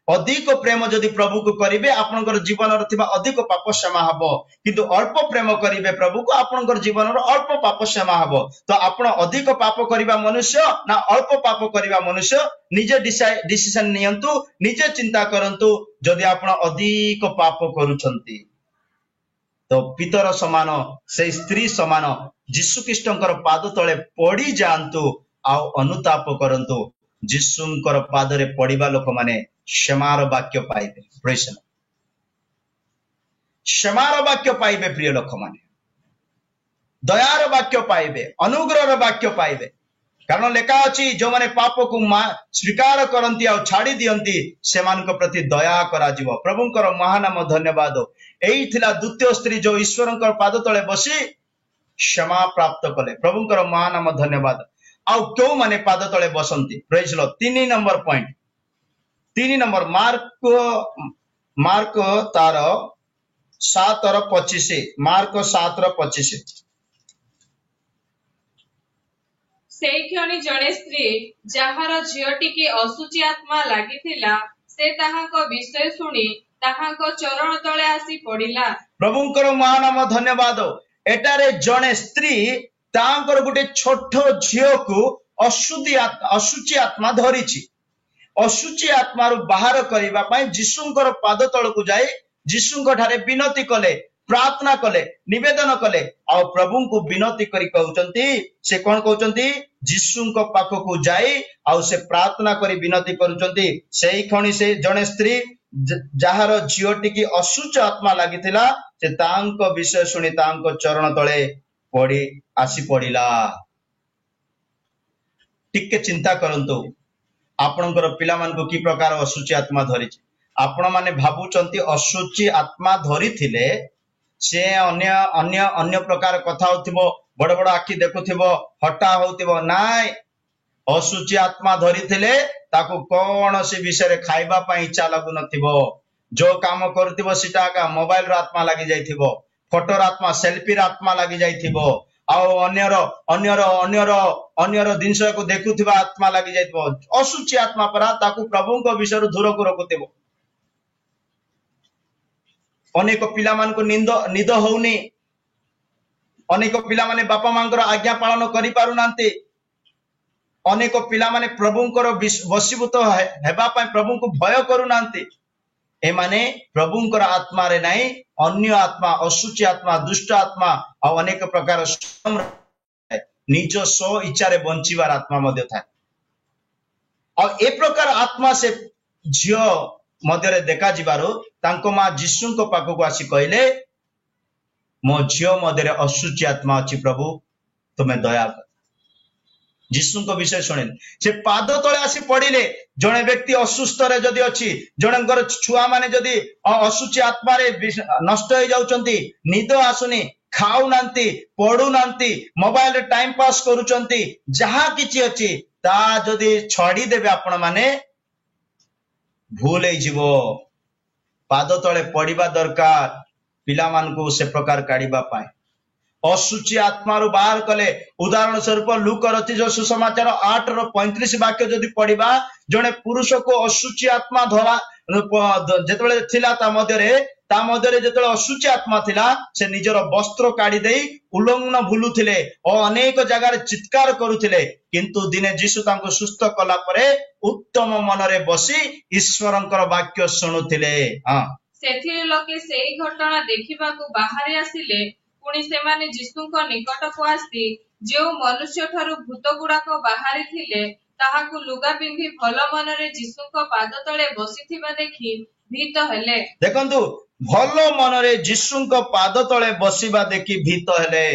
अधिक प्रेम जदि प्रभु को करिवे आपणकर जीवन रे थिबा अधिक पाप क्षमा हबो, किंतु अल्प प्रेम करिवे प्रभु को आपणकर जीवन रे अल्प पाप क्षमा हबो। तो आपण अधिक पाप करिबा मनुष्य ना अल्प पाप करिबा मनुष्य निजे डिसिजन नियंतु, निजे चिंता करंतु। जदि आपण अधिक पाप करूछंती तो पितर समान से स्त्री समान जीशु ख्रीष्टंकर पाद तळे पड़ी जांतु आ अनुताप करंतु। जीशुंकर पाद रे पड़िबा लोक माने क्षमार वाक्य पाइबे। Praise the Lord. क्षमार वाक्य पाइबे प्रिय लोक माने, दयार वाक्य पाइबे, अनुग्रहर वाक्य पाइबे। कारण लेखा अछि जो माने पाप को स्वीकार करंती आ छाड़ी दियंती सेमानक प्रति दया करा जीव। प्रभुंकर महानाम धन्यवाद। एई थिला द्वितीय स्त्री जो ईश्वरंकर पाद तळे बसी क्षमा प्राप्त कले। प्रभुंकर महानाम धन्यवाद। आ क्यों माने पाद तळे बसंती? Praise the lord. 3 number point, 3 number mark तार 7:25, मार्क 7:25। सेई क्षणी जणे स्त्री जाहार झियोटी की असुचि आत्मा लागिथिला से ताहाक विषय सुनी ताहाक चरण तळे आसी पड़िला। प्रभुंकर महानाम धन्यवाद। एटारे जणे स्त्री तांकर गुटे छोट झियो को असुचि आत्मा धरिछि। असुचि आत्मा बाहर करबा पई जीशुंकर पाद तळकु जाई जीशुंक ठारे विनती कले, प्रार्थना कले, निवेदन कले। आ प्रभु को विनती करी कहउचंती, से कोन कहउचंती? जीशुंक पाखकु जाई आ से प्रार्थना करी विनती करूचंती। सेई खणी से जणे स्त्री जाहार झियोटी की असुच आत्मा लागिथिला से तांक विषय सुनी तांक चरण तळे पड़ी आसी पड़िला। टिके चिंता करंतु आपणकर पिला मानको की प्रकार असुचि आत्मा धरिछि। आपण माने भाबुचंती असुचि आत्मा धरि थिले से अन्य अन्य अन्य प्रकार कथा होथिबो, बड़ बड़ आखि देखुथिबो, हटा होथिबो। नाय, असुचि आत्मा धरि थिले ताको कोन से विषय रे खाइबा पई इच्छा लागु नथिबो। जो काम करथिबो सिटा का मोबाइल रो आत्मा लागि जाइथिबो, फोटो रो आत्मा, सेल्फी रो आत्मा लागि जाइथिबो, आ अन्यर जिनस को देखुथिबा आत्मा लागि जाइथिबो। असुचि आत्मा परा ताको प्रभुंक विषय रो दूर को रखुथिबो। अनेक पिला मान को निद होउनी, अनेक पिला माने बापा मांकर आज्ञा पालन करि पारु नांते, अनेक पिला माने प्रभुंकर वशीभूत हेबा पई प्रभु को भय करू नांते। ए माने प्रभुंकर आत्मा रे नाही अन्य आत्मा, असुचि आत्मा, दुष्ट आत्मा आ अनेक प्रकार निज स्व इच्छा रे बंचिवार आत्मा मध्य थाए। आ ए प्रकार आत्मा से झियो मध्य देखा जिबारो तांको मां जीशुंक पाखकु आसी कहले, मो झियो मध्य असुचि आत्मा अछि, प्रभु तुमे दया कर। जीशुंक विषय शुणिले से पाद तळे आसी पड़िले। जणे व्यक्ति असुस्थ रे जदि अछि, जणकर छुआ माने जदि असुचि आत्मा रे नष्ट हो जाउचंती, निद आसुनी, खाउ नांती, पढु नांती, मोबाइल रे टाइम पास करूचंती, जहा किछि अछि ता जदि छाड़ी देबे आपण माने भूल हो जीवो। पाद तळे पड़िबा दरकार पिला मान को से प्रकार काढिबा पाए। असुचि आत्मा रो बाहर कले। उदाहरण स्वरूप लूक रचित जो सुसमाचार 8:35 वाक्य जदि पढ़िबा, जणे पुरुष को असुचि आत्मा धरा जेतबेले थिला ता मध्यरे जेतबेले असुचि आत्मा थिला से निजर वस्त्र काढी देई उल्लंघन भूलुथिले और अनेक जगह रे चित्कार करूथिले। किंतु दिने जीशु तांको सुस्थ कला परे उत्तम मनरे बसी ईश्वरंकर वाक्य सुनुथिले। सेथिरे लोके सेई घटना देखिबाकू बाहर आसिले। पुणी सेमाने जीशुଙ୍କ निकटକୁ ଆସି ଯେଉଁ ମନୁଷ୍ୟ ଠାରୁ ଭୂତ ଗୁଡାକ ବାହାରିଥିଲେ ତାହାକୁ ଲୁଗା ପିନ୍ଧି ଭଲ ମନରେ ଯୀଶୁଙ୍କ ପାଦ ତଳେ ବସିଥିବା ଦେଖି ଭୀତ ହେଲେ। ଦେଖନ୍ତୁ ଭଲ ମନରେ ଯୀଶୁଙ୍କ ପାଦ ତଳେ ବସିବା ଦେଖି ଭୀତ ହେଲେ।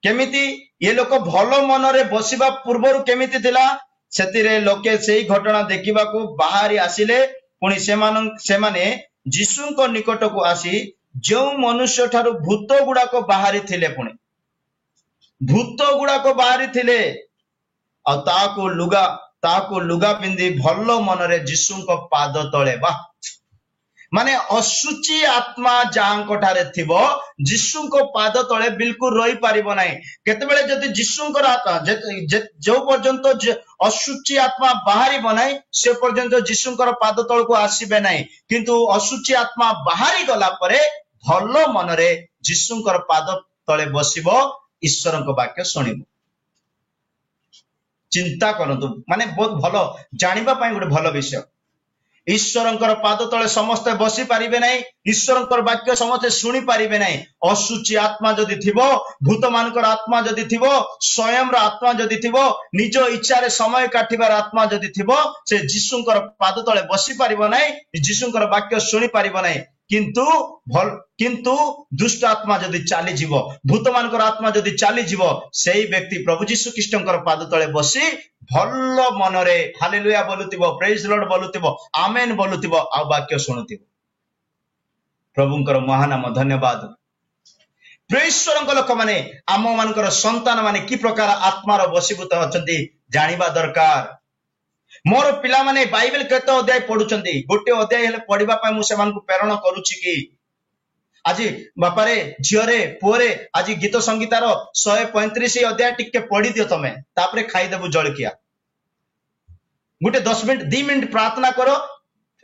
କେମିତି ଏ ଲୋକ ଭଲ ମନରେ ବସିବା ପୂର୍ବରୁ କେମିତି ଥିଲା ସେଥିରେ ଲୋକେ ସେଇ ଘଟଣା ଦେଖିବାକୁ ବାହାରି ଆସିଲେ। ପୁଣି ସେମାନେ ଯୀଶୁଙ୍କ ନିକଟକୁ ଆସି ଯେଉଁ ମନୁଷ୍ୟ ଠାରୁ ଭୂତ ଗୁଡାକ ବାହାରିଥିଲେ ପୁଣି ଭୂତ ଗୁଡାକ ବାହାରିଥିଲେ ଆଉ ତାହାକୁ ଲୁଗା ପିନ୍ଧି ଭଲ ମନରେ ଯୀଶୁଙ୍କ ପାଦ ତଳେ ବା ମାନେ ଅଶୁଚି ଆତ୍ମା ଯାହାଙ୍କ ଠାରେ ଥିବ ଯୀଶୁଙ୍କ ପାଦ ତଳେ ବିଲକୁଲ ରହିପାରିବ ନାହିଁ। କେତେବେଳେ ଯଦି ଯୀଶୁଙ୍କର ଯୋଉ ପର୍ଯ୍ୟନ୍ତ ଅଶୁଚି ଆତ୍ମା ବାହାରିବ ନାହିଁ ସେ ପର୍ଯ୍ୟନ୍ତ ଯୀଶୁଙ୍କର ପାଦ ତଳକୁ ଆସିବେ ନାହିଁ। କିନ୍ତୁ ଅଶୁଚି ଆତ୍ମା ବାହାରି ଗଲା ପରେ ଭଲ ମନରେ ଯୀଶୁଙ୍କର ପାଦ ତଳେ ବସିବ, ଈଶ୍ୱରଙ୍କ ବାକ୍ୟ ଶୁଣିବ। ଚିନ୍ତା କରନ୍ତୁ, ମାନେ ବହୁତ ଭଲ ଜାଣିବା ପାଇଁ ଗୋଟେ ଭଲ ବିଷୟ। ଈଶ୍ୱରଙ୍କର ପାଦ ତଳେ ସମସ୍ତେ ବସି ପାରିବେ ନାହିଁ, ଈଶ୍ୱରଙ୍କର ବାକ୍ୟ ସମସ୍ତେ ଶୁଣି ପାରିବେ ନାହିଁ। ଅଶୁଚି ଆତ୍ମା ଯଦି ଥିବ, ଭୂତ ମାନଙ୍କର ଆତ୍ମା ଯଦି ଥିବ, ସ୍ୱୟଂର ଆତ୍ମା ଯଦି ଥିବ, ନିଜ ଇଚ୍ଛାରେ ସମୟ କାଟିବାର ଆତ୍ମା ଯଦି ଥିବ, ସେ ଯୀଶୁଙ୍କର ପାଦ ତଳେ ବସି ପାରିବ ନାହିଁ, ଯୀଶୁଙ୍କର ବାକ୍ୟ ଶୁଣି ପାରିବ ନାହିଁ। କିନ୍ତୁ ଦୁଷ୍ଟ ଆତ୍ମା ଯଦି ଚାଲିଯିବ, ଭୂତ ମାନଙ୍କର ଆତ୍ମା ଯଦି ଚାଲିଯିବ, ସେଇ ବ୍ୟକ୍ତି ପ୍ରଭୁ ଯୀଶୁ ଖ୍ରୀଷ୍ଟଙ୍କର ପାଦ ତଳେ ବସି ଭଲ ମନରେ ହାଲେଲୁୟା ବୋଲୁଥିବ, ପ୍ରେଜ୍ ଲର୍ଡ ବୋଲୁଥିବ, ଆମେନ୍ ବୋଲୁଥିବ ଆଉ ବାକ୍ୟ ଶୁଣୁଥିବ। ପ୍ରଭୁଙ୍କର ମହାନାମ ଧନ୍ୟବାଦ। ଈଶ୍ୱରଙ୍କ ଲୋକମାନେ, ଆମ ମାନଙ୍କର ସନ୍ତାନ ମାନେ କି ପ୍ରକାର ଆତ୍ମାର ବଶୀଭୂତ ଅଛନ୍ତି ଜାଣିବା ଦରକାର। ମୋର ପିଲାମାନେ ବାଇବେଲ କେତେ ଅଧ୍ୟାୟ ପଢୁଛନ୍ତି? ଗୋଟେ ଅଧ୍ୟାୟ ହେଲେ ପଢିବା ପାଇଁ ମୁଁ ସେମାନଙ୍କୁ ପ୍ରେରଣ କରୁଛି କି? ଆଜି ବାପାରେ, ଝିଅରେ, ପୁଅରେ, ଆଜି ଗୀତ ସଙ୍ଗୀତାର 135 ଅଧ୍ୟାୟ ଟିକେ ପଢିଦିଅ ତମେ, ତାପରେ ଖାଇଦେବୁ ଜଳଖିଆ। ଗୋଟେ 10 ମିନିଟ 2 ମିନିଟ ପ୍ରାର୍ଥନା କର,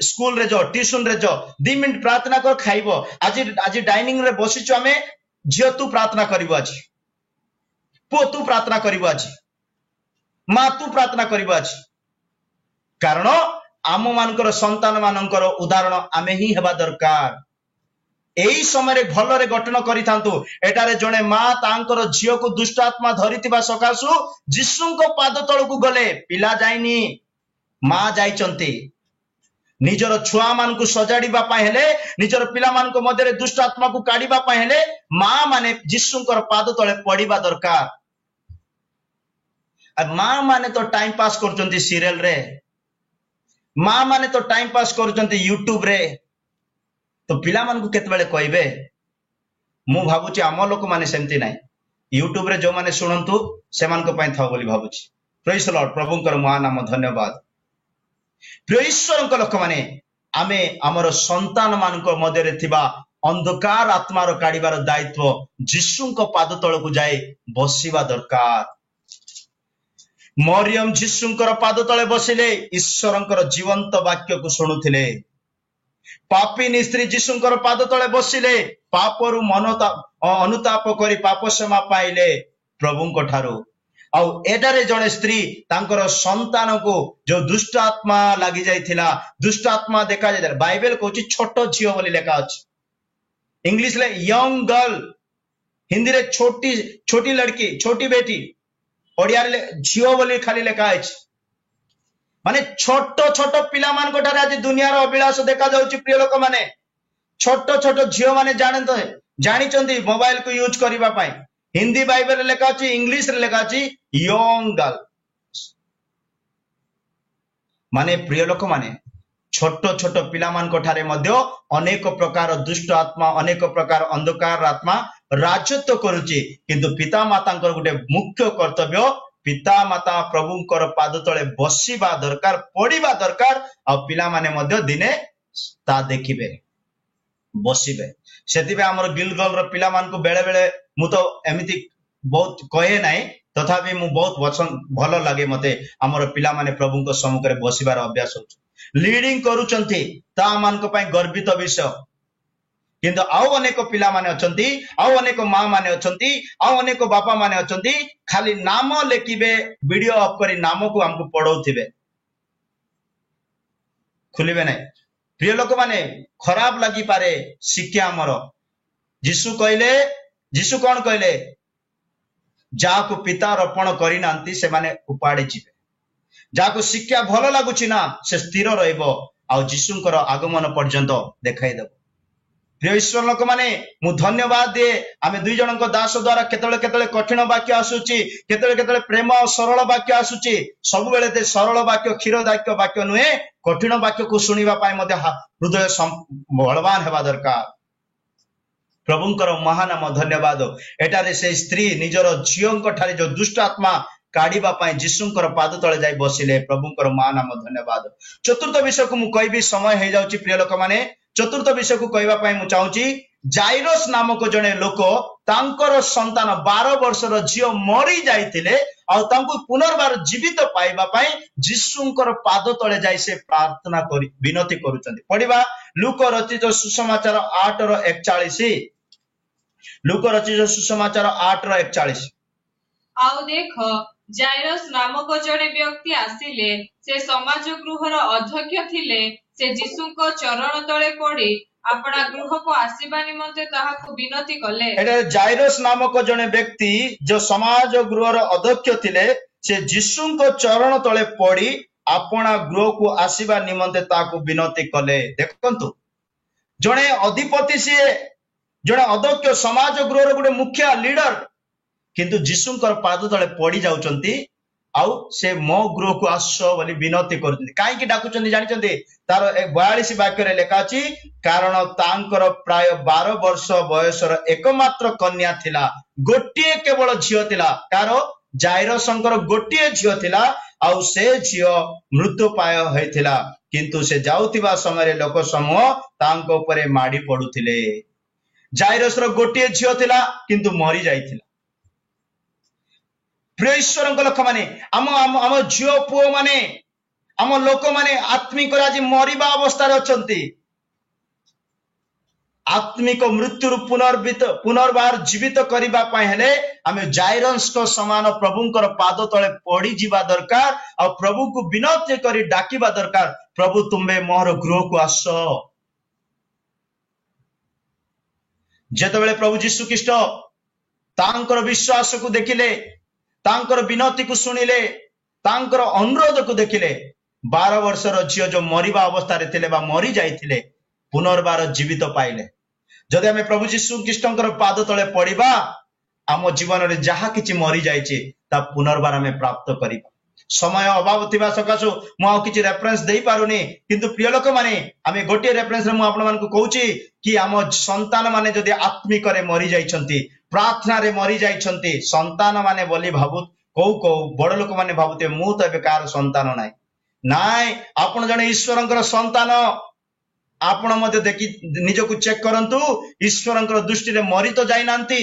ସ୍କୁଲ ରେ ଯାଅ, ଟ୍ୟୁସନ ରେ ଯାଅ, 2 ମିନିଟ ପ୍ରାର୍ଥନା କର, ଖାଇବ। ଆଜି ଡାଇନିଂ ରେ ବସିଛୁ ଆମେ, ଝିଅ ତୁ ପ୍ରାର୍ଥନା କରିବୁ ଆଜି, ପୁଅ ତୁ ପ୍ରାର୍ଥନା କରିବୁ ଆଜି, ମା ତୁ ପ୍ରାର୍ଥନା କରିବୁ ଆଜି। କାରଣ ଆମ ମାନଙ୍କର ସନ୍ତାନ ମାନଙ୍କର ଉଦାହରଣ ଆମେ ହିଁ ହେବା ଦରକାର। ଏହି ସମୟରେ ଭଲରେ ଗଠନ କରିଥାନ୍ତୁ। ଏଠାରେ ଜଣେ ମା ତାଙ୍କର ଝିଅକୁ ଦୁଷ୍ଟ ଆତ୍ମା ଧରିଥିବା ସକାଶୁ ଯୀଶୁଙ୍କ ପାଦ ତଳକୁ ଗଲେ। ପିଲା ଯାଇନି, ମା ଯାଇଛନ୍ତି। ନିଜର ଛୁଆ ମାନଙ୍କୁ ସଜାଡିବା ପାଇଁ ହେଲେ, ନିଜର ପିଲାମାନଙ୍କ ମଧ୍ୟରେ ଦୁଷ୍ଟ ଆତ୍ମାକୁ କାଢିବା ପାଇଁ ହେଲେ ମା ମାନେ ଯୀଶୁଙ୍କର ପାଦ ତଳେ ପଡିବା ଦରକାର। ମା ମାନେ ତ ଟାଇମ ପାସ୍ କରୁଛନ୍ତି ସିରିଏଲ ରେ, ମା ମାନେ ତ ଟାଇମ ପାସ୍ କରୁଛନ୍ତି ୟୁଟ୍ୟୁବ ରେ, ତ ପିଲାମାନଙ୍କୁ କେତେବେଳେ କହିବେ? ମୁଁ ଭାବୁଛି ଆମ ଲୋକମାନେ ସେମିତି ନାହିଁ। ୟୁଟ୍ୟୁବ ରେ ଯୋଉମାନେ ଶୁଣନ୍ତୁ ସେମାନଙ୍କ ପାଇଁ ଥାଉ ବୋଲି ଭାବୁଛି। ପ୍ରେଜ୍ ଲର୍ଡ, ପ୍ରଭୁଙ୍କର ମହାନାମ ଧନ୍ୟବାଦ। ପ୍ରିୟ ଈଶ୍ୱରଙ୍କ ଲୋକମାନେ, ଆମେ ଆମର ସନ୍ତାନ ମାନଙ୍କ ମଧ୍ୟରେ ଥିବା ଅନ୍ଧକାର ଆତ୍ମାର କାଢିବାର ଦାୟିତ୍ୱ ଯୀଶୁଙ୍କ ପାଦ ତଳକୁ ଯାଇ ବସିବା ଦରକାର। ମରିୟମ ଯୀଶୁଙ୍କର ପାଦ ତଳେ ବସିଲେ, ଈଶ୍ୱରଙ୍କର ଜୀବନ୍ତ ବାକ୍ୟକୁ ଶୁଣୁଥିଲେ। ପାପିନୀ ସ୍ତ୍ରୀ ଯୀଶୁଙ୍କର ପାଦ ତଳେ ବସିଲେ, ପାପରୁ ଅନୁତାପ କରି ପାପ କ୍ଷମା ପାଇଲେ ପ୍ରଭୁଙ୍କ ଠାରୁ। ଆଉ ଏଠାରେ ଜଣେ ସ୍ତ୍ରୀ ତାଙ୍କର ସନ୍ତାନକୁ ଯୋଉ ଦୁଷ୍ଟ ଆତ୍ମା ଲାଗି ଯାଇଥିଲା, ଦୁଷ୍ଟ ଆତ୍ମା ଦେଖାଯାଇଥିଲା, ବାଇବେଲ କହୁଛି ଛୋଟ ଝିଅ ବୋଲି ଲେଖା ଅଛି, ଇଂଲିଶରେ ୟଙ୍ଗ ଗର୍ଲ, ହିନ୍ଦୀରେ ଛୋଟି ଲड़की, ଛୋଟି ବେଟି, ଓଡିଆରେ ଝିଅ ବୋଲି ଖାଲି ଲେଖା ଅଛି। ମାନେ ଛୋଟ ଛୋଟ ପିଲାମାନଙ୍କ ଠାରେ ଆଜି ଦୁନିଆର ଅଭିଳାଷ ଦେଖାଯାଉଛି। ପ୍ରିୟ ଲୋକମାନେ, ଛୋଟ ଛୋଟ ଝିଅ ମାନେ ଜାଣିଛନ୍ତି ମୋବାଇଲ କୁ ୟୁଜ କରିବା ପାଇଁ। ହିନ୍ଦୀ ବାଇବେଲରେ ଲେଖା ଅଛି, ଇଂଲିଶରେ ଲେଖା ଅଛି ୟଙ୍ଗ ଗର୍ଲ। ମାନେ ପ୍ରିୟ ଲୋକମାନେ, ଛୋଟ ଛୋଟ ପିଲାମାନଙ୍କ ଠାରେ ମଧ୍ୟ ଅନେକ ପ୍ରକାର ଦୁଷ୍ଟ ଆତ୍ମା, ଅନେକ ପ୍ରକାର ଅନ୍ଧକାର ଆତ୍ମା ରାଜତ୍ୱ କରୁଛି। କିନ୍ତୁ ପିତା ମାତାଙ୍କର ଗୋଟେ ମୁଖ୍ୟ କର୍ତ୍ତବ୍ୟ, ପିତା ମାତା ପ୍ରଭୁଙ୍କର ପାଦ ତଳେ ବସିବା ଦରକାର, ପଢିବା ଦରକାର। ଆଉ ପିଲାମାନେ ମଧ୍ୟ ଦିନେ ତା ଦେଖିବେ, ବସିବେ। ସେଥିପାଇଁ ଆମର ଗିଲଗଲର ପିଲାମାନଙ୍କୁ ବେଳେ ବେଳେ, ମୁଁ ତ ଏମିତି ବହୁତ କହେ ନାହିଁ, ତଥାପି ମୁଁ ବହୁତ ଭଲ ଲାଗେ ମତେ ଆମର ପିଲାମାନେ ପ୍ରଭୁଙ୍କ ସମ୍ମୁଖରେ ବସିବାର ଅଭ୍ୟାସ ହଉଛି, ଲିଡିଂ କରୁଛନ୍ତି, ତା ମାନଙ୍କ ପାଇଁ ଗର୍ବିତ ବିଷୟ। କିନ୍ତୁ ଆଉ ଅନେକ ପିଲାମାନେ ଅଛନ୍ତି, ଆଉ ଅନେକ ମା ମାନେ ଅଛନ୍ତି, ଆଉ ଅନେକ ବାପା ମାନେ ଅଛନ୍ତି, ଖାଲି ନାମ ଲେଖିବେ, ଭିଡିଓ ଅଫ୍ କରି ନାମକୁ ଆମକୁ ପଢଉଥିବେ, ଖୋଲିବେ ନାହିଁ। ପ୍ରିୟ ଲୋକମାନେ, ଖରାପ ଲାଗିପାରେ ଶିକ୍ଷା ଆମର। ଯୀଶୁ କହିଲେ यीशु कौन कहले जाको पिता अर्पण करिनांती से माने उपाड़ी जिवे जाको शिक्षा भल लागुची ना से स्थिर रहइबो आ यीशुंकर आगमन पर्यंत देखाई देबो। प्रिय ईश्वर लोक माने मु धन्यवाद दिए आमे दुई जनक दास द्वारा केतले केतले कठिन वाक्य आसुची केतले केतले प्रेम और सरल वाक्य आसुची सब बेले ते सरल वाक्य क्षीरदायक वाक्य नुहे कठिन वाक्य को सुनिबा पाए मते हृदय बलवान हेबा दरकार। प्रभुंकर महानाम धन्यवाद। एटारे से स्त्री निजर झियोंक ठारे जो दुष्ट आत्मा काढ़ीबा पाए यीशुंकर पाद तले जाई बसिले। प्रभुंकर महानाम धन्यवाद। चतुर्थ विषय को मु कहबी समय हे जाउची प्रिय लोक माने चतुर्थ विषय को कहबा पाए मु चाहूची जाइरस नामक जने लोक तांकर संतान 12 वर्षर झियो मरी जाइतिले आ तांको पुनर्बार जीवित पाइबा पाए यीशुंकर पाद तले जाई से प्रार्थना करी विनती करूचंती। पढिबा लूक रचित सुसमाचार 8:41 लूक रचित सुसमाचार 8:41 आउ देख जाइरस नामक जड़े व्यक्ति आसिले से समाज गृहर अध्यक्ष थिले से यीशुंको चरण तले पड़ी अपना गृह को आसीबा निमंते ताहाको विनती कले। एटा जाइरस नामक जने व्यक्ति जो समाज गृहर अध्यक्ष थिले से यीशुंको चरण तले पड़ी अपना गृह को आसीबा निमंते ताहाको विनती कले। देखंतु जने अधिपति से जने अध्यक्ष समाज गृहर गोटे मुख्य लीडर किंतु यीशुंकर पाद तले पड़ी जाउचंती आउ से मो गृह को आस बोली विनती करछंती। काहे कि डाकुचंती जानिचंती तार 42 वाक्य रे लेखा अछि कारण तांकर प्राय 12 वर्ष बयसर एकमात्र कन्या थिला गोटिए केवल झियो थिला कार जाइरसंकर गोटिए झियो थिला आउ से झियो मृत्यु पाय होइथिला किंतु से जाउतिबा समय लोक समूह तांको ऊपर माडी पडुथिले। जाइरसर गोटिए झियो थिला किंतु मरी जाइथिला। प्रिय ईश्वर लोक माने आम आम आम झियो पुओ माने आम लोक माने आत्मिक आज मरिबा अवस्था अछंती आत्मिक मृत्यु पुनर्बार जीवित करबा पाए हेले आमे जाइरस को समान प्रभुंकर पाद तले पड़ी जीवा दरकार और प्रभु को विनती करी डाकिबा दरकार प्रभु तुम्बे मोर गृह को आस। जेतेबेले प्रभु यीशु ख्रीष्ट तांकर विश्वास को देखिले तांकर विनती को सुनिले तांकर अनुरोध को देखिले 12 वर्षर झियो जो मरिबा अवस्था रे थिले बा मरी जाइथिले पुनर्बार जीवित पाइले। जदि आमे प्रभु यीशु ख्रीष्टंकर पाद तले पड़िबा आम जीवन रे जहा किछि मरी जाइछि ता पुनर्बार आमे प्राप्त करिबा। समय अभाव थिबा सकासु मु आ किछि रेफरेंस देई पारुनी किंतु प्रिय लोक माने आमे गोटे रेफरेंस रे मु आपन मान को कहूची कि आम संतान माने जदि आत्मिक रे मरी जाइछंती प्रार्थना रे मरी जाइछंती संतान माने बोली भाबु को बड़ लोक माने भाबुते मु त एबे कार संतान नाय नाय आपण जने ईश्वरंकर संतान आपण मते देखि निजको चेक करंतु ईश्वरंकर दृष्टि रे मरी तो जाई नांती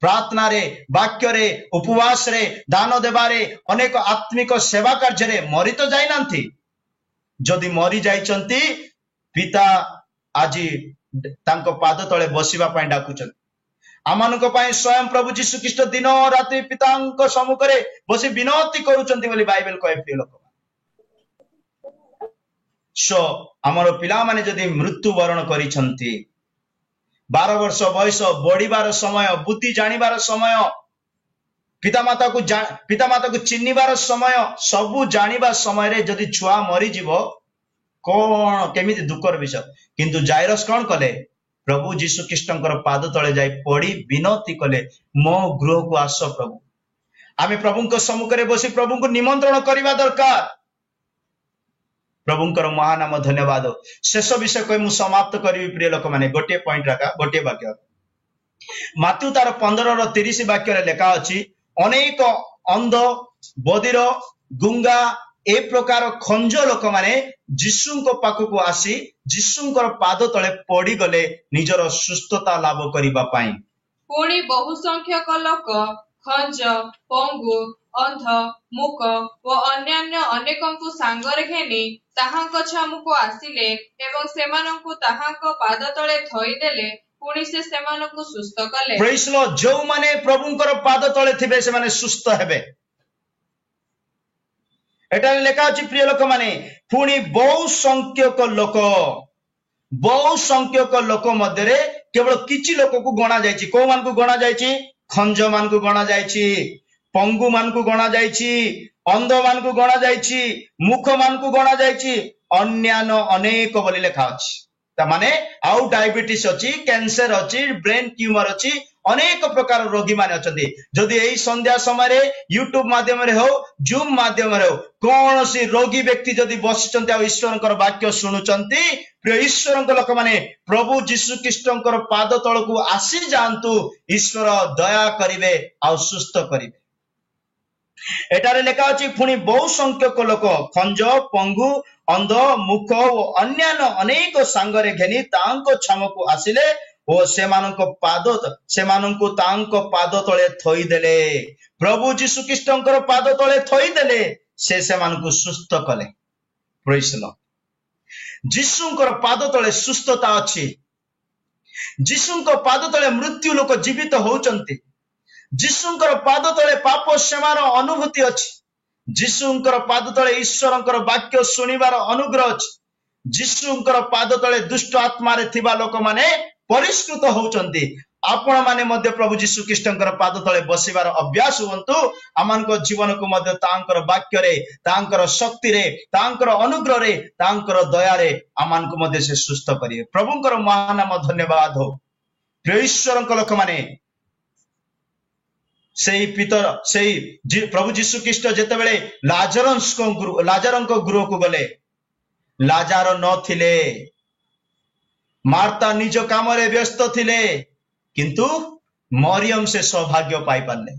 प्रार्थना रे वाक्य रे उपवास रे दान देबारे अनेक आत्मिक सेवा कार्य रे मरी तो जाई नांती। जदि मरी जाइछंती पिता आजी तांको पाद तळे बसिबा पय डाकुछन आमानको पाए स्वयं प्रभु यीशु ख्रीष्ट दिन राति पितांको सम्मुखरे बसी विनती करूचंती बोली बाइबल कहे। प्रिय लोक सो आमर पिला माने जदि मृत्यु वरण करिसंती 12 वर्ष बयस बढ़िबार समय बुद्धि जानिबार समय पितामाता को चिन्हिबार समय सबु जानिबा समय रे जदि छुआ मरी जीवो कोन केमिति दुखर विषय किंतु जाइरस कोन कले प्रभु यीशु ख्रीष्टंकर पाद तले जाई पड़ी विनती कले मो गृह को आस प्रभु। आमे प्रभुंको सम्मुखरे बसी प्रभुंको निमंत्रण करिबा दरकार। प्रभुंकर महानाम धन्यवाद। शेष विषय कहि मु समाप्त करिवि प्रिय लोक माने गोटे पॉइंट राका गोटे वाक्य माथ्यू तार 15:30 वाक्य रे लेखा अछि अनेक अंध बदिर गुंगा ए प्रकार खंज लोक माने यीशुंको पाखको आसी यीशुंकर पाद तले पड़ी गले निजर सुस्थता लाभ करिबा पाई। पुणी बहु संख्यक लोक खंज पंगु अंध मुक व अन्यान्य अनेकंकु सांगरे घेनी ताहांक छामुको आसिले एवं सेमानंकु ताहांक पाद तले थई देले पुणी से सेमानंकु सुस्थ कले। Praise Lord. जो माने प्रभुंकर पाद तले थिबे से माने सुस्थ हेबे एटा लेखा अछि प्रिय लोक माने पुणी बहु संख्यक लोक बहु संख्यक लोक मध्य केवल किछि लोक को गणा जायछि को मान को गणा जायछि खंज मान को गणा जायछि पंगु मान को गणा जायछि अंध मान को गणा जायछि मुख मान को गणा जायछि अन्यान्य अनेक बोली लेखा अछि माने आउ डायबिटीज अछि कैंसर अछि ब्रेन ट्यूमर अछि अनेक प्रकार रोगी माने अछंती जदि एई संध्या समय रे यूट्यूब माध्यम रे हो जूम माध्यम रे हो कोन सी रोगी व्यक्ति जदि बसिचंती आ ईश्वरंकर वाक्य सुनुचंती प्रिय ईश्वरंक लोक माने प्रभु यीशु ख्रीष्टंकर पाद तळकु आसी जांतु ईश्वर दया करिवे आ सुस्थ करिवे एटारे लेखा अछि पुनी बहु संख्यक लोक खंज पंगु अंध मुख और अन्यान्य अनेक सांगरे घेनी तांको छमको आसिले ओ सेमानंको पाद तळे थई देले प्रभु यीशु ख्रीष्टंकर पाद तळे थई देले से सेमानंको सुस्थ कले प्रेज द लॉर्ड यीशुंकर पाद तळे सुस्थता अछि यीशुंकर पाद तळे मृत्यु लोक जीवित होउचंती यीशुंकर पाद तळे पाप क्षमार अनुभूति अछि यीशुंकर पाद तळे ईश्वरंकर वाक्य सुनिबार अनुग्रह अछि यीशुंकर पाद तळे दुष्ट आत्मा रे थिबा लोक माने परिष्कृत होउचंती आपण माने मध्य प्रभु यीशु ख्रीष्टंकर पाद तळे बसिबार अभ्यास हुंतु आमानक जीवन को मध्य तांकर वाक्य रे तांकर शक्ति रे तांकर अनुग्रह रे तांकर दया रे आमान को मध्य से सुस्थ करिवे प्रभुंकर महानाम धन्यवाद हो प्रिय ईश्वरंक लोक माने सेई पितर सेई प्रभु यीशु ख्रीष्ट जेते बेले लाजरंक गृह को गले लाजार न थिले मार्ता निज काम रे व्यस्त थिले किंतु मरियम से सौभाग्य पाई पारले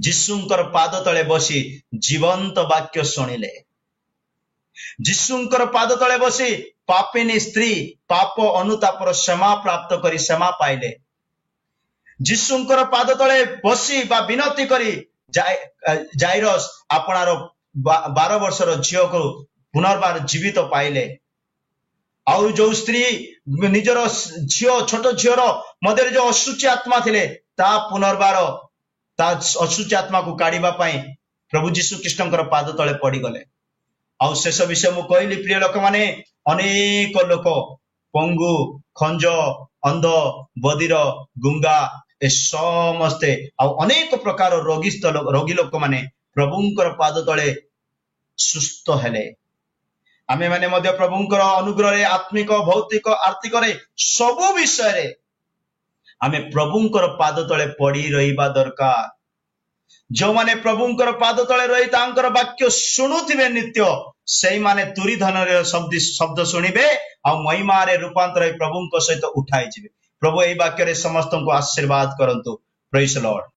यीशुंकर पाद तळे बसी जीवंत वाक्य सुनिले यीशुंकर पाद तळे बसी पापिनी स्त्री पाप अनुतापर क्षमा प्राप्त करी क्षमा पाइले यीशुंकर पाद तळे बसी बा विनती करी जाइरस आपणार 12 वर्षर झियो को पुनर्बार जीवित पाइले आउ जो स्त्री निजर झियो छोट झियोर मध्य जो अशुचि आत्मा थिले ता पुनर्बार ता अशुचि आत्मा को काढिबा पई प्रभु यीशु ख्रीष्टंकर पाद तळे पड़ी गले आउ शेष विषय मु कहली प्रिय लोक माने अनेक लोक पंगु खंज अंध बदिर गुंगा ए समस्ते आउ अनेक प्रकार रोगी लोक माने प्रभुंकर पाद तळे सुस्थ हेले आमे माने मध्य प्रभुंकर अनुग्रह रे आत्मिक भौतिक आर्थिक रे सबु विषय रे आमे प्रभुंकर पाद तळे पड़ी रहिबा दरकार जो माने प्रभुंकर पाद तळे रही तांकर वाक्य सुनुथिबे नित्य सेई माने तुरी धन रे शब्द सुनिबे आ महिमा रे रूपांतर प्रभुंक सहित उठाई जिवे प्रभु एई वाक्य रे समस्त को आशीर्वाद करंतु प्रेज द लॉर्ड।